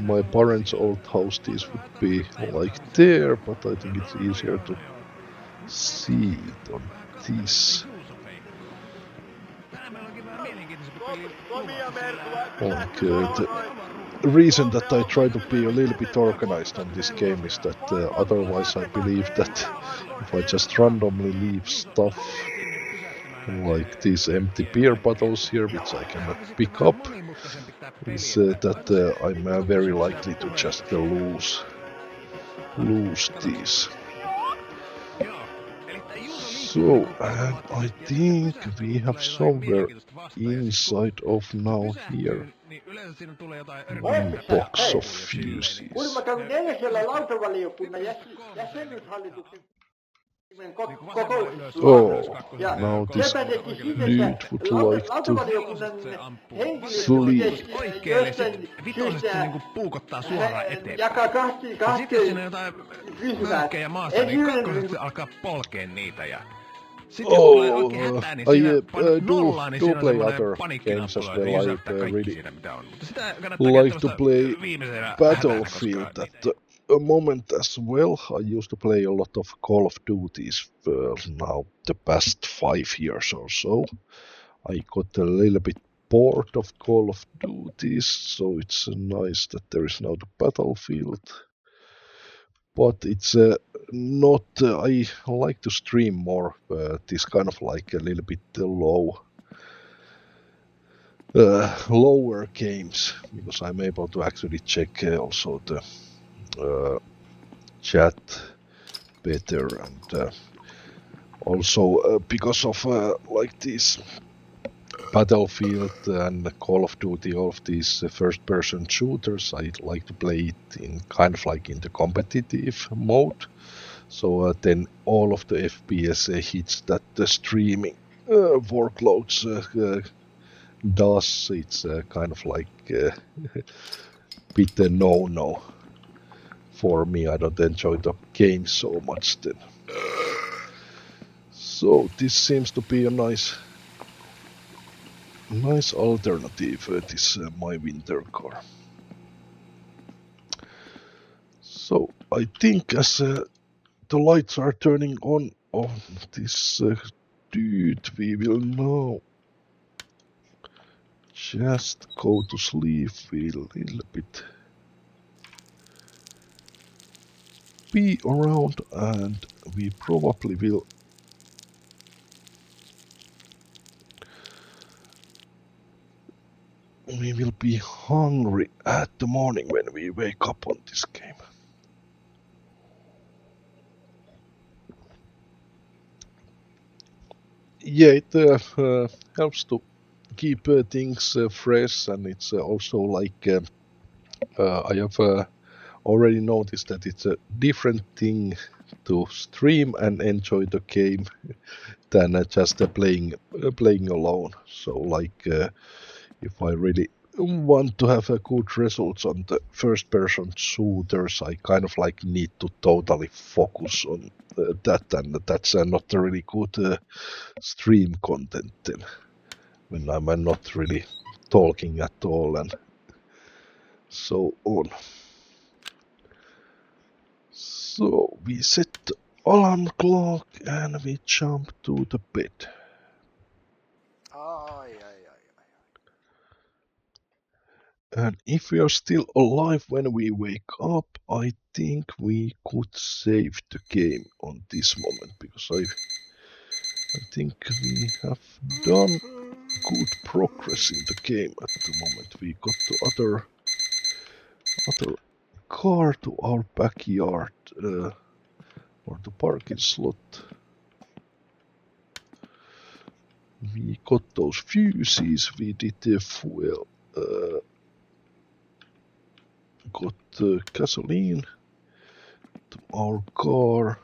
my parents' old house, these would be like there, but I think it's easier to see it on this. Like, the reason that I try to be a little bit organized on this game is that otherwise I believe that if I just randomly leave stuff like these empty beer bottles here, which I cannot pick up, is that I'm very likely to just lose these. So, and I think we have somewhere inside of now here one box of fuses. Kuulemma kävin eilen siellä lautavaliokunnan jäsenyyshallituksen kokouksessa. Ja now this dude would like to sleep. Oikeellisesti vitosesti niinku puukottaa suoraan eteenpäin. Jakaa kahteen Sitten jos siinä on jotain mörkkejä maassa, niin kakkosesti alkaa polkeen niitä ja sitten kun tulee oikein hätää, niin siinä painat nollaan, niin siinä on semmoinen paniikkinappula, niin sysäyttää kaikki siinä mitä on. Mutta sitä kannattaa like to play Battlefield at the moment as well. I used to play a lot of Call of Duties now the past 5 years or so. I got a little bit bored of Call of Duties, so it's nice that there is now the Battlefield. But it's not. I like to stream more this kind of like a little bit lower games, because I'm able to actually check also the chat better, and also because of like this Battlefield and Call of Duty, all of these first-person shooters, I like to play it in kind of like in the competitive mode. So then all of the FPS hits that the streaming workloads does. It's kind of like bit a no-no for me. I don't enjoy the game so much then. So this seems to be a nice alternative. This my winter car. So I think as the lights are turning on this dude, we will now just go to sleep. We'll a little bit be around, and we probably will be hungry at the morning when we wake up on this game. Yeah, it helps to keep things fresh, and it's also like I have already noticed that it's a different thing to stream and enjoy the game than just playing alone. So like if I really want to have a good results on the first person shooters, I kind of like need to totally focus on that, and that's not a really good stream content then, when I'm not really talking at all and so on. So we set the alarm clock and we jump to the bed. Ai. And if we are still alive when we wake up, I think we could save the game on this moment, because I think we have done good progress in the game at the moment. We got the other car to our backyard, or the parking slot. We got those fuses, we did the fuel, got gasoline to our car.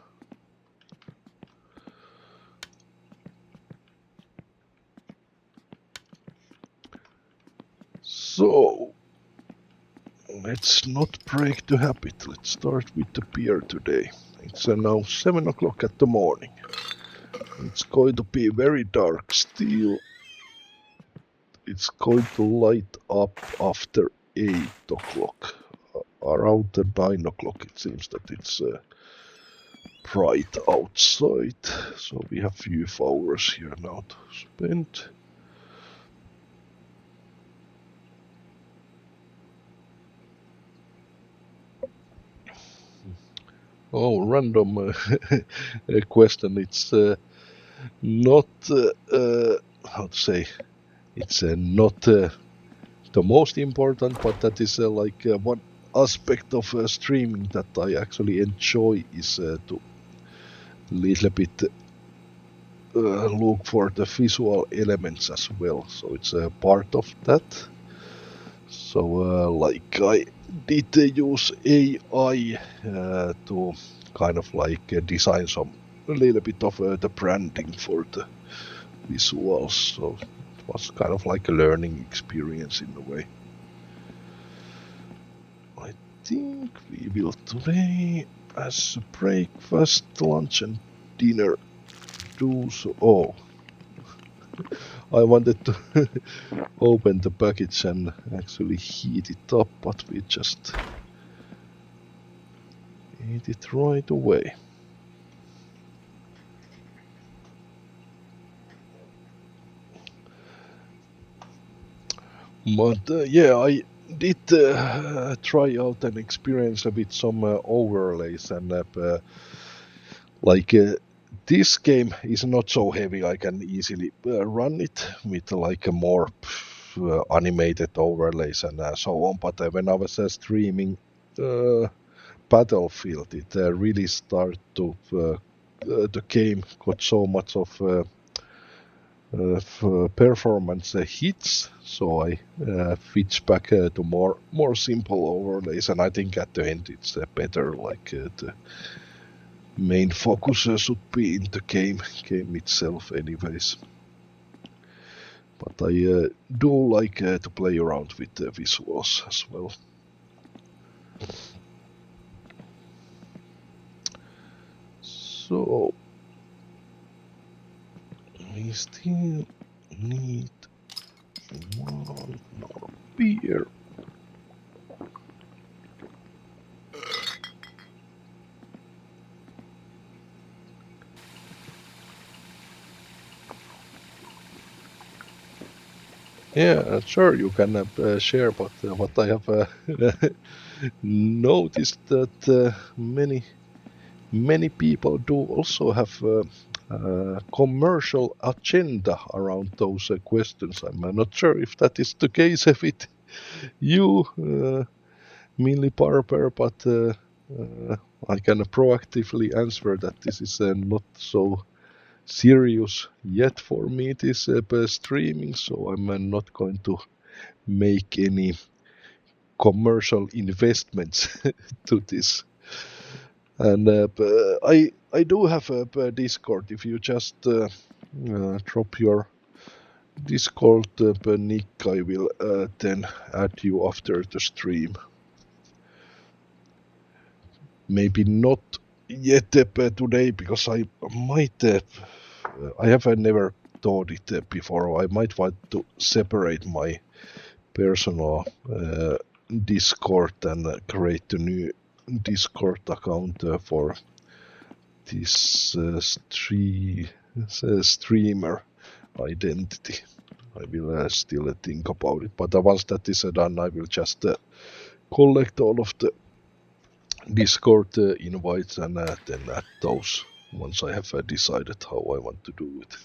So let's not break the habit. Let's start with the beer today. It's now 7 o'clock at the morning. It's going to be very dark still. It's going to light up after 8 o'clock. Around the 9 o'clock it seems that it's bright outside. So we have few hours here now to spend. Oh, random question. It's not, how to say, it's not the most important, but that is like one aspect of streaming that I actually enjoy is to little bit look for the visual elements as well. So it's a part of that. So like I did use AI to kind of like design a little bit of the branding for the visuals. So it was kind of like a learning experience in a way. I think we will today, as a breakfast, lunch and dinner, do so. Oh, I wanted to open the package and actually heat it up, but we just ate it right away. But yeah, I did try out and experience a bit some overlays, and like this game is not so heavy. I can easily run it with like a more animated overlays and so on. But when I was streaming Battlefield, it really started to the game got so much of performance hits, so I switched back to more simple overlays, and I think at the end it's better. Like the main focus should be in the game itself, anyways. But I do like to play around with the visuals as well. So we still need one more beer. Yeah, sure, you can share, but what I have noticed that many people do also have commercial agenda around those questions. I'm not sure if that is the case with you, Millie Barber, but I can proactively answer that this is not so serious yet for me. It is streaming, so I'm not going to make any commercial investments to this. And I do have a Discord. If you just drop your Discord nick, I will then add you after the stream. Maybe not yet today, because I might. I have never thought it before. I might want to separate my personal Discord and create a new Discord account for this streamer identity. I will still think about it, but once that is done, I will just collect all of the Discord invites and then add those once I have decided how I want to do it.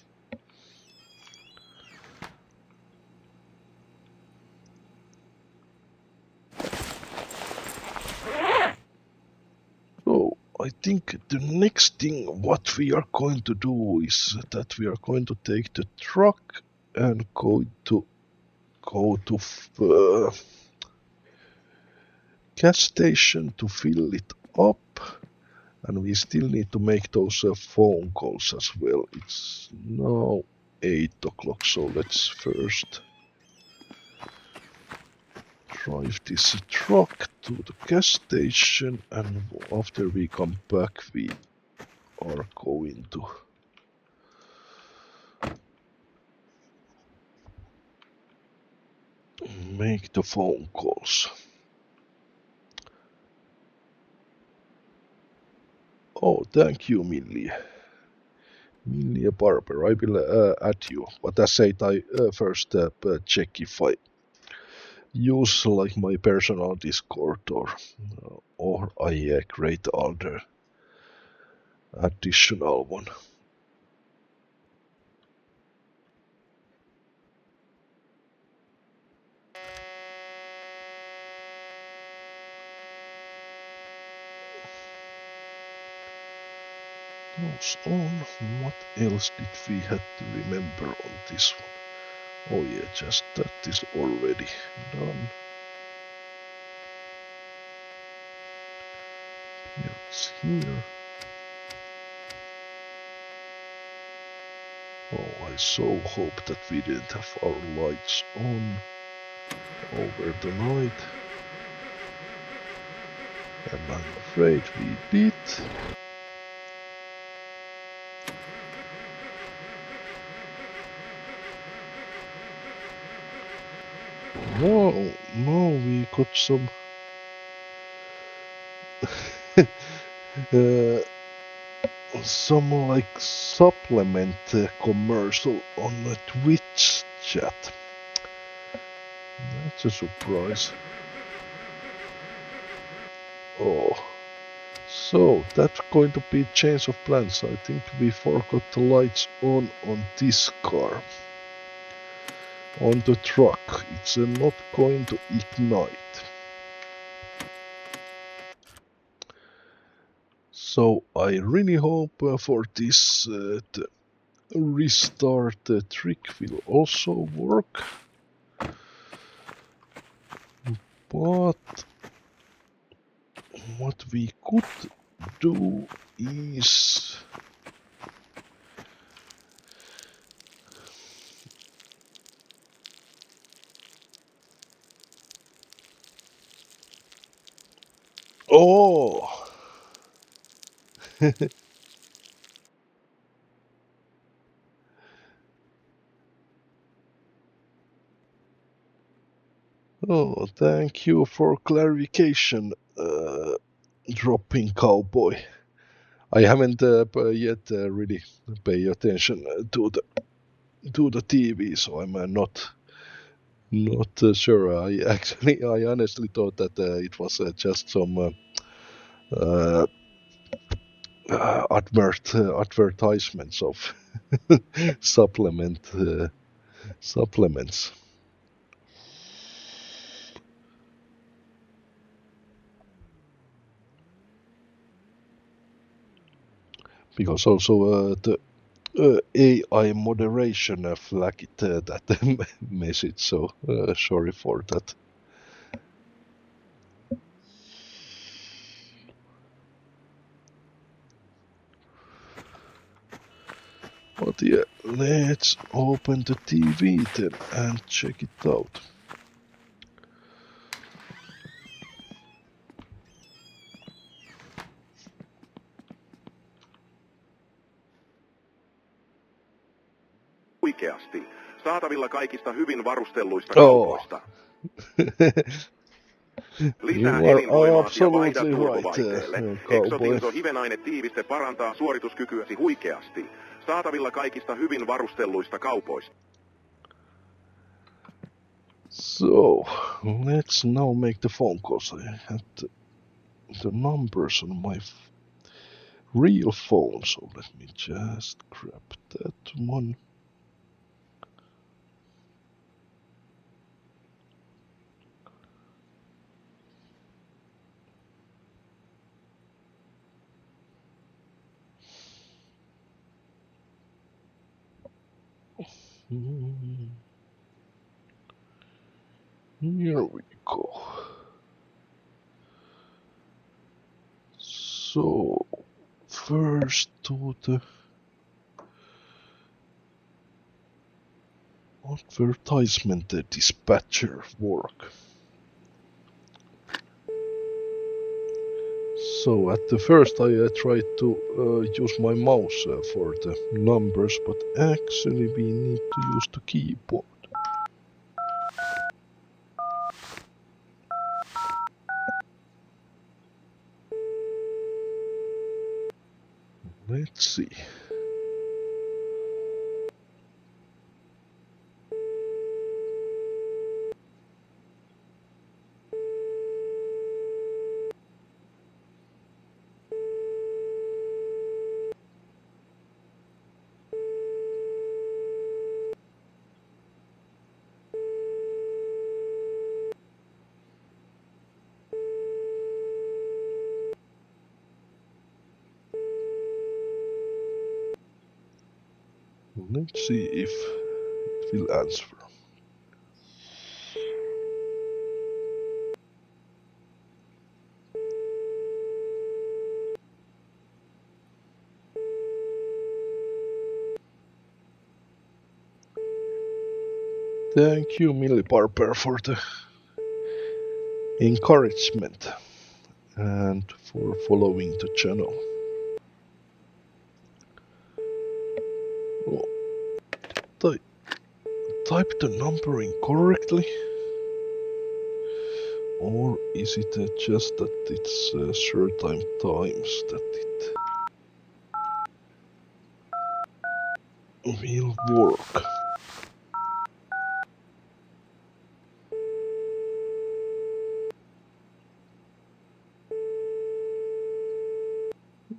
So I think the next thing what we are going to do is that we are going to take the truck and go to gas station to fill it up, and we still need to make those phone calls as well. It's now 8 o'clock, so let's first drive this truck to the gas station, and after we come back we are going to make the phone calls. Oh, thank you, Millie. Millie Barber. I will add you. But as said, I first check if I use like my personal Discord or I create other additional one. Those on. What else did we have to remember on this one? Oh yeah, just that is already done. Here is here. Oh, I so hope that we didn't have our lights on over the night. And I'm afraid we did. No, we got uh, some like supplement commercial on the Twitch chat. That's a surprise. Oh, so that's going to be change of plans. I think we forgot the lights on this car. On the truck, it's not going to ignite. So I really hope for this the restart trick will also work. But what we could do is oh Oh, thank you for clarification, dropping cowboy. I haven't yet really paid attention to the TV, so I'm not sure. I honestly thought that it was just some advertisements of supplements. Because also the AI moderation flagged that message, so sorry for that. But yeah, let's open the TV then and check it out. Huikeasti. Saatavilla kaikista hyvin varustelluista Oh, kaupoista. you Lisää are elinvoimaasi ja vaihda absolutely right, turvovaihteelle. cowboy. Exotinso hivenainetiiviste parantaa suorituskykyäsi huikeasti. Saatavilla kaikista hyvin varustelluista kaupoista. So, let's now make the phone calls. I had the numbers on my real phone, so let me just grab that one. Here we go. So, first to the advertisement, the dispatcher work. So at the first I tried to use my mouse for the numbers, but actually we need to use the keyboard. Let's see. Let's see if it will answer. Thank you, Millie Barber, for the encouragement and for following the channel. Oh, type the number incorrectly? Or is it just that it's certain times that it will work?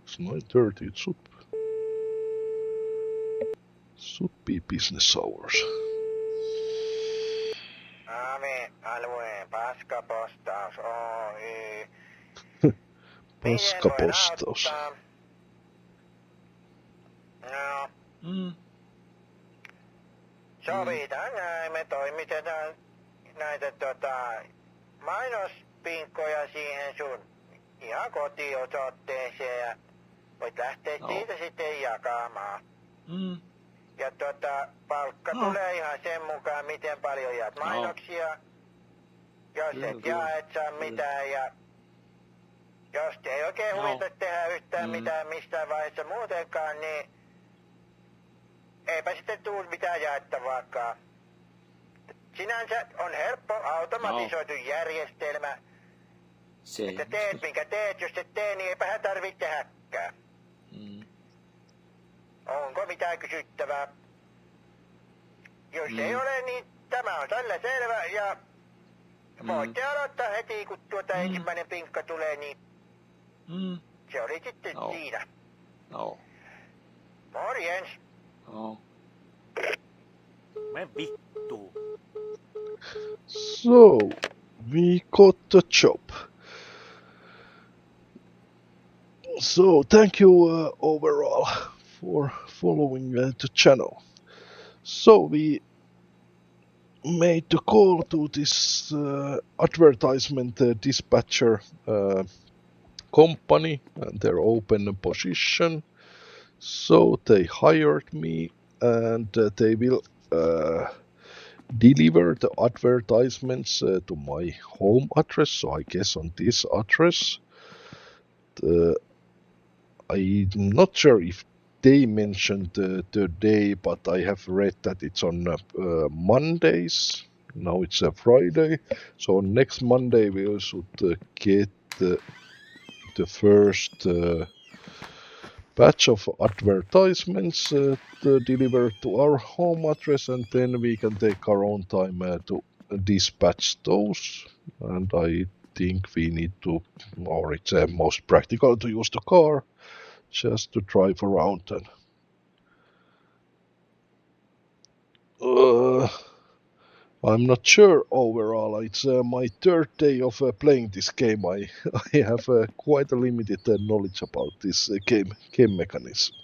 It's 9:30, it should be business hours. Alueen paskapostaus Oy. Paskapostaus. No. Sovitaan näin, me toimitetaan näitä mainospinkkoja siihen sun ihan kotiosoitteeseen ja voit lähteä siitä sitten jakamaan. Ja palkka tulee ihan sen mukaan, miten paljon jaat mainoksia. Jos et jaa, et saa mitään ja jos ei oikein huvita tehdä yhtään mitään mistään vaiheessa muutenkaan, niin eipä sitten tuu mitään jaettavaakaan. Sinänsä on helppo automatisoitu järjestelmä. Se. Että teet minkä teet, jos et tee, niin eipähän tarvitse tehdäkään. Onko mitään kysyttävää? Jos ei ole, niin tämä on tällä selvä ja voitte aloittaa heti, kun ensimmäinen pinkka tulee, niin se oli sitten siinä. No. Morjens. No. Me vittuu. So, we got the job. So, thank you overall for following the channel. So, we made the call to this advertisement dispatcher company and their open position. So, they hired me and they will deliver the advertisements to my home address, so I guess on this address. I'm not sure if they mentioned the day, but I have read that it's on Mondays. Now it's a Friday, so next Monday we should get the first batch of advertisements delivered to our home address, and then we can take our own time to dispatch those. And I think we need to, or it's most practical to use the car just to drive around and I'm not sure overall. It's my third day of playing this game. I have quite a limited knowledge about this game mechanism.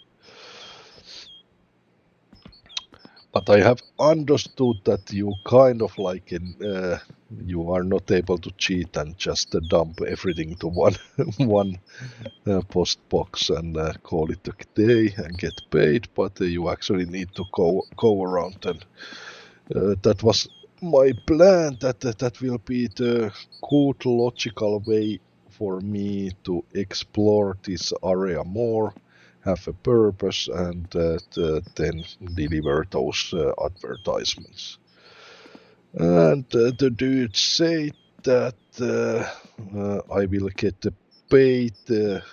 But I have understood that you kind of like you are not able to cheat and just dump everything to one post box and call it a day and get paid. But you actually need to go around, and that was my plan. That will be the good logical way for me to explore this area more, have a purpose, and then deliver those advertisements. And the dude said that I will get paid per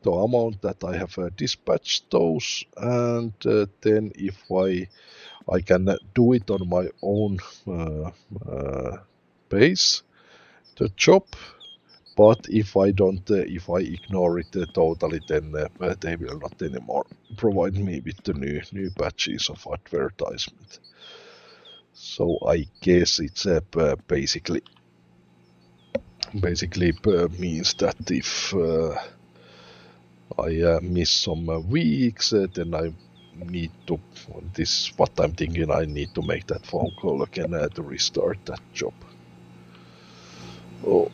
the amount that I have dispatched those, and then if I can do it on my own pace, the job. But if I don't, if I ignore it totally, then they will not anymore provide me with the new batches of advertisement. So I guess it's basically means that if I miss some weeks, then I need to. This is what I'm thinking. I need to make that phone call again to restart that job. Oh.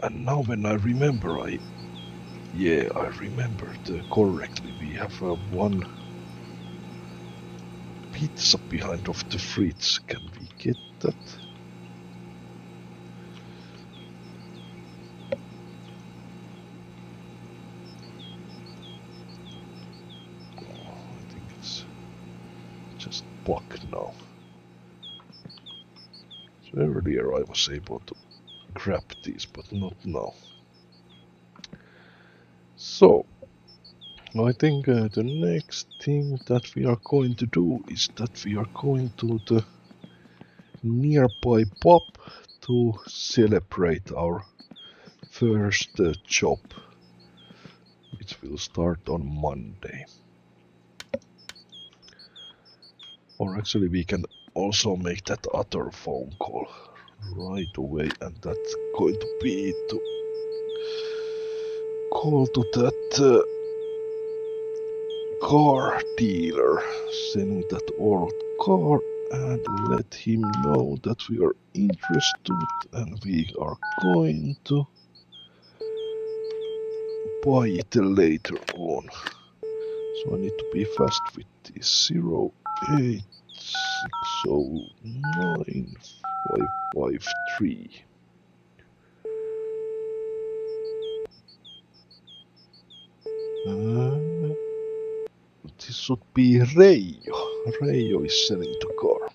And now when I remember, I remembered correctly. We have one pizza behind of the fridge. Can we get that? Oh, I think it's just bug now. So earlier I was able to grab these, but not now. So, I think the next thing that we are going to do is that we are going to the nearby pub to celebrate our first job, which will start on Monday. Or actually we can also make that other phone call right away, and that's going to be to call to that car dealer selling that old car and let him know that we are interested and we are going to buy it later on. So I need to be fast with this. 086095553. This should be Reijo. Reijo is selling the car.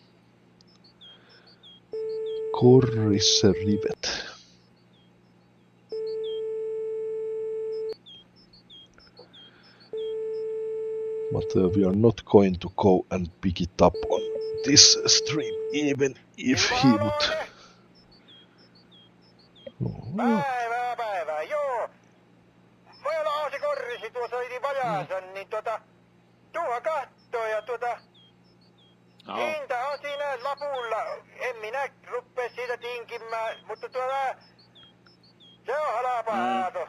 Korrisrivet. But we are not going to go and pick it up on this stream, even if he would. Oh. Päivää, joo. Meillä on se korrisi tuossa yli vajaansa, niin tuohan kattoo ja hinta on siinä lapulla. En minä ruppee siitä tinkimään, mutta se on halpaa Aato.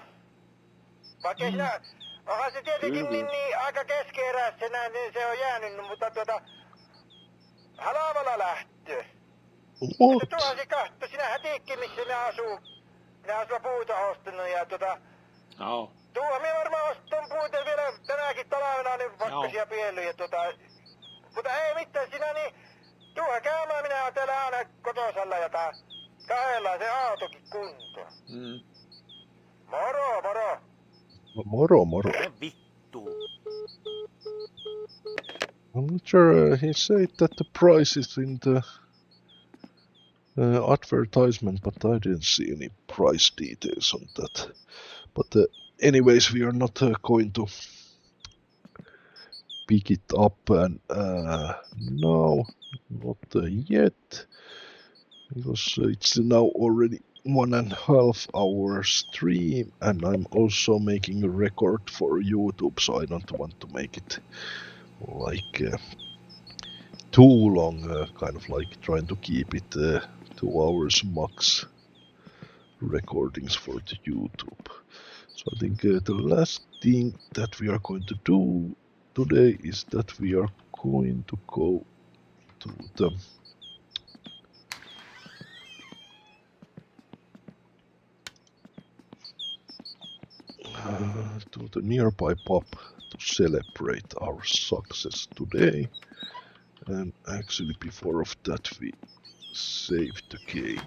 Vaikka sinä, onhan se tietenkin niin aika keskeeräisenä, niin se on jäänyt, mutta halvalla lähtö. Mutta tuohan se katto, sinähän tiikki missä ne asuu. Ne asuu puuta ostanut ja tuohan me varmaan ostan puuta vielä tänäkin talvena, niin pakkasia piellyjä mutta ei mitään sinä niin, tuohan käymään minä oon täällä aina kotosalla ja kahdella se autokin kuntoon. Moro. Moro. Vittu. I'm not sure. He said that the price is in the advertisement, but I didn't see any price details on that. But anyways, we are not going to pick it up and no, not yet, because it's now already 1.5 hour stream, and I'm also making a record for YouTube, so I don't want to make it like too long, kind of like trying to keep it 2 hours max recordings for the YouTube. So I think the last thing that we are going to do today is that we are going to go to the nearby pub to celebrate our success today, and actually before of that we save the game.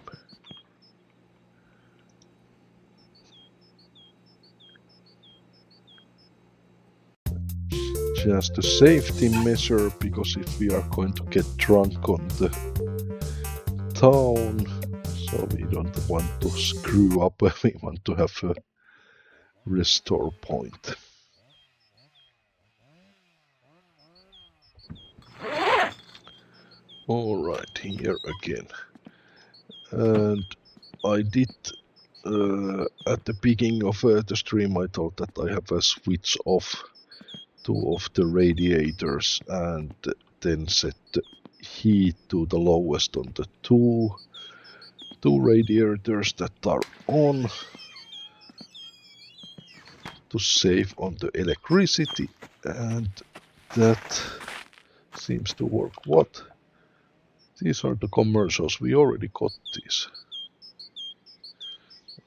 Just a safety measure, because if we are going to get drunk on the town, so we don't want to screw up, we want to have a restore point. Alright, here again. And I did at the beginning of the stream, I thought that I have a switch off 2 of the radiators and then set the heat to the lowest on the two radiators that are on to save on the electricity, and that seems to work. What? These are the commercials, we already got these.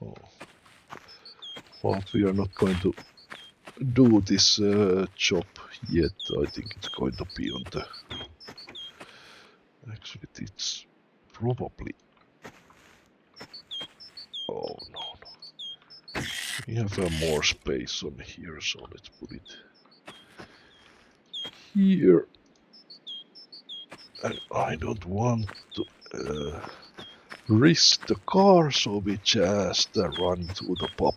Oh. But we are not going to do this job yet. I think it's going to be on the... Actually, it's probably... Oh, no. We have more space on here, so let's put it here. And I don't want to risk the car, so we just run to the pub.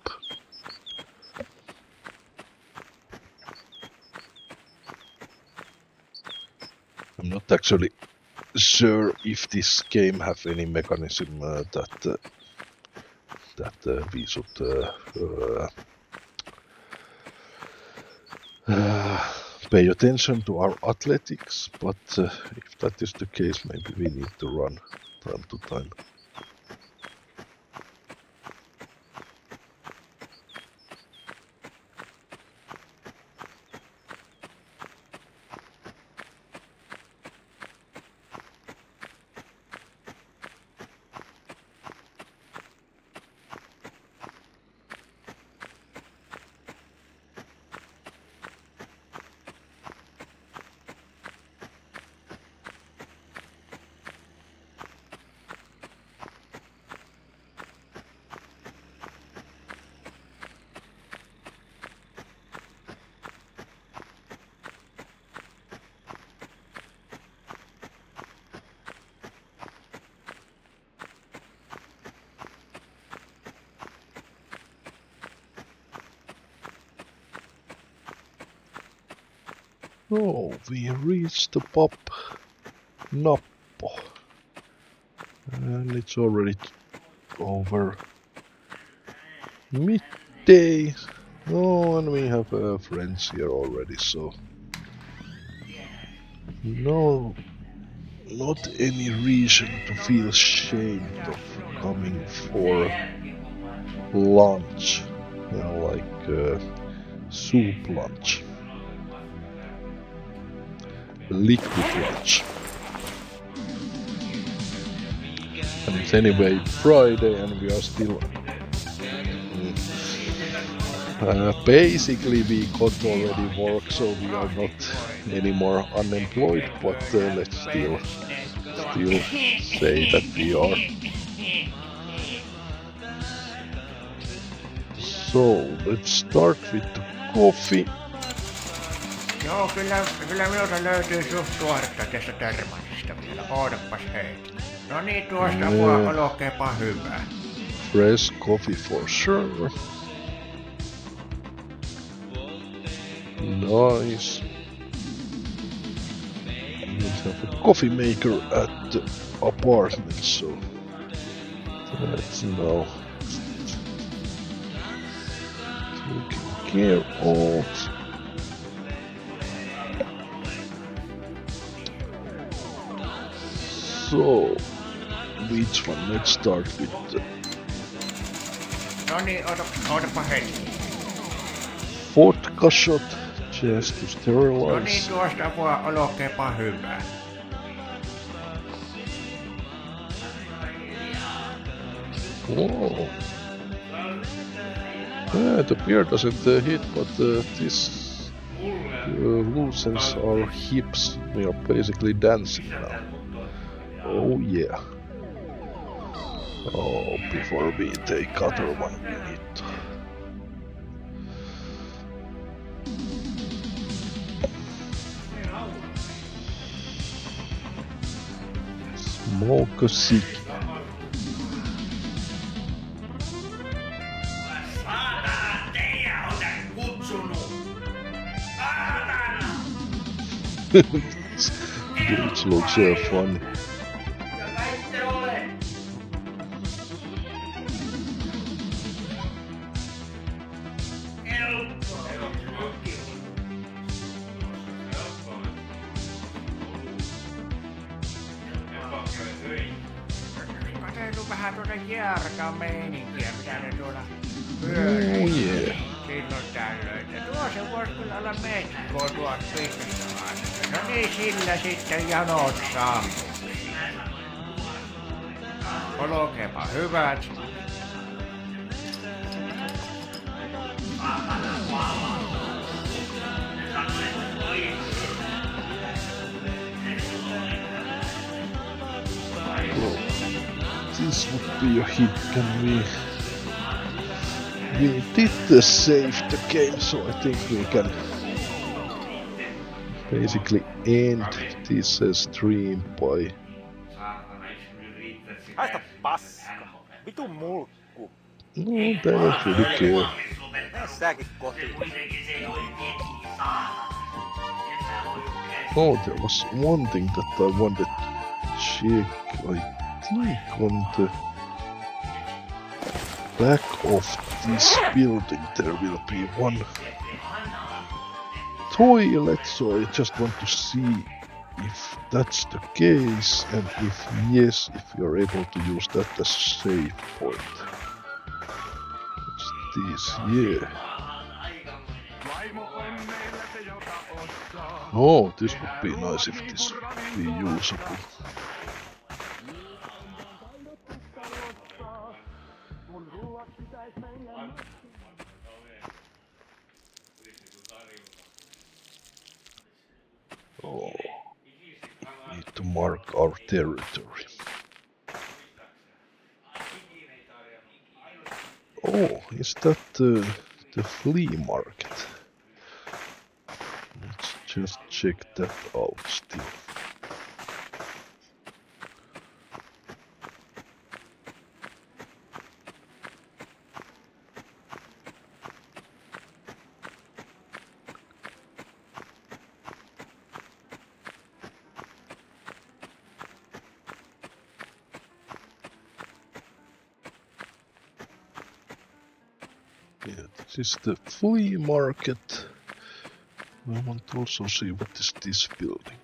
I'm not actually sure if this game have any mechanism that we should pay attention to our athletics, but if that is the case, maybe we need to run time to time. So we reached the pub Nappo. And it's already over midday. Oh, and we have friends here already, so no, not any reason to feel ashamed of coming for lunch, like soup lunch, liquid lunch. And it's anyway Friday, and we are still. Basically, we got already work, so we are not anymore unemployed. But let's still say that we are. So let's start with the coffee. Joo, kyllä minulta löytyy suht tuoretta tästä termansista vielä. Ootapas hetki. No niin, tuosta voi olkeepa hyvä. Fresh coffee for sure. Nice. We have a coffee maker at the apartment, so that's now taken care of. So, which one? Let's start with the No niin, ootapa hetki. vodka shot, just to No niin, sterilize. tuosta voi olkeepa hyvä. Oh. Yeah, the beer doesn't hit, but this loosens our hips. We are basically dancing now. Oh yeah. Oh, before we take other one, we need to smoke a cig. It looks funny. Katseltu vähän tuota jäärakameininkiä, mitä ne tuolla Oh pyörii. yeah. Silloin tällöin. Ja tuossa voisi kyllä olla metkoa tuolta pitkästä laidasta. No niin, sillä sitten janot sammuksi. Olkeepa hyvät. Well, this would be a hit. Can we? We did save the game, so I think we can basically end this stream by. Haista paska. Vitu mulkku. No, they don't really care. Mene säkin kotiin. Oh, there was one thing that I wanted to check. I think on the back of this building there will be one toilet, so I just want to see if that's the case, and if yes, if you're able to use that as a save point. What's this? Yeah. Oh, this would be nice if this would be usable. Oh, need to mark our territory. Oh, is that the flea market? Let's just check that out still. This is the flea market. I want to also see what is this building.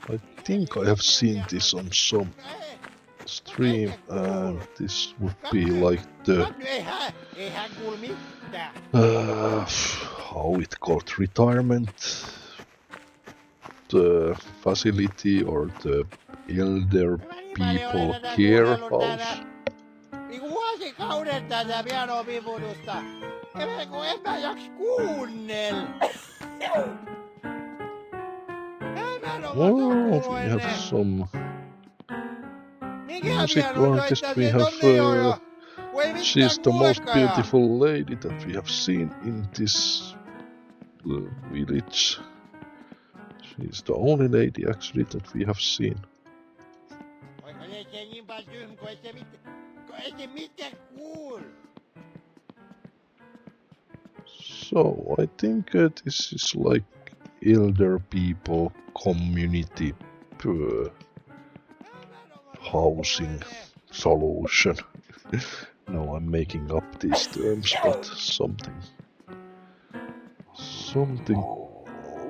I think I have seen this on some stream, and this would be like the how it called, retirement facility or the elder people care house. Niinku vuosikaudet tätä pianoa viputusta. Kun en mä jaks kuunnella. Oh, we have some music artist. We have she's the most beautiful lady that we have seen in this village. She's the only lady actually that we have seen. So I think this is like elder people community housing solution. No, I'm making up these terms, but something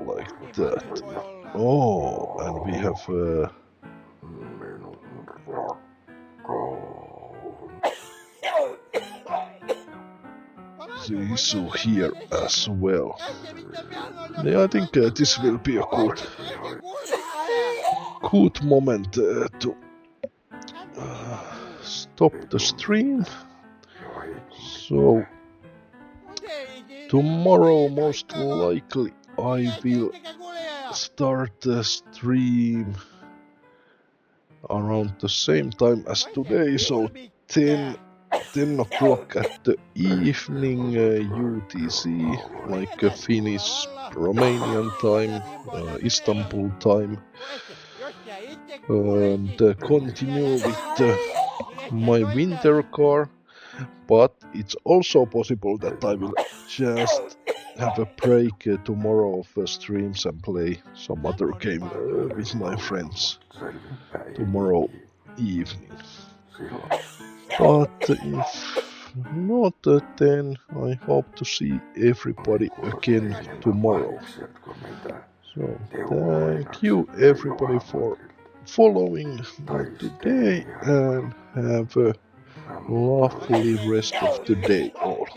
like that. Oh, and we have Zisu here as well. Yeah, I think this will be a good moment to stop the stream. So tomorrow most likely I will start the stream around the same time as today, so 10 o'clock at the evening UTC, like Finnish, Romanian time, Istanbul time, and continue with my winter car. But it's also possible that I will just have a break tomorrow of streams and play some other game with my friends tomorrow evening. But if not, then I hope to see everybody again tomorrow. So thank you everybody for following today, and have a lovely rest of the day all.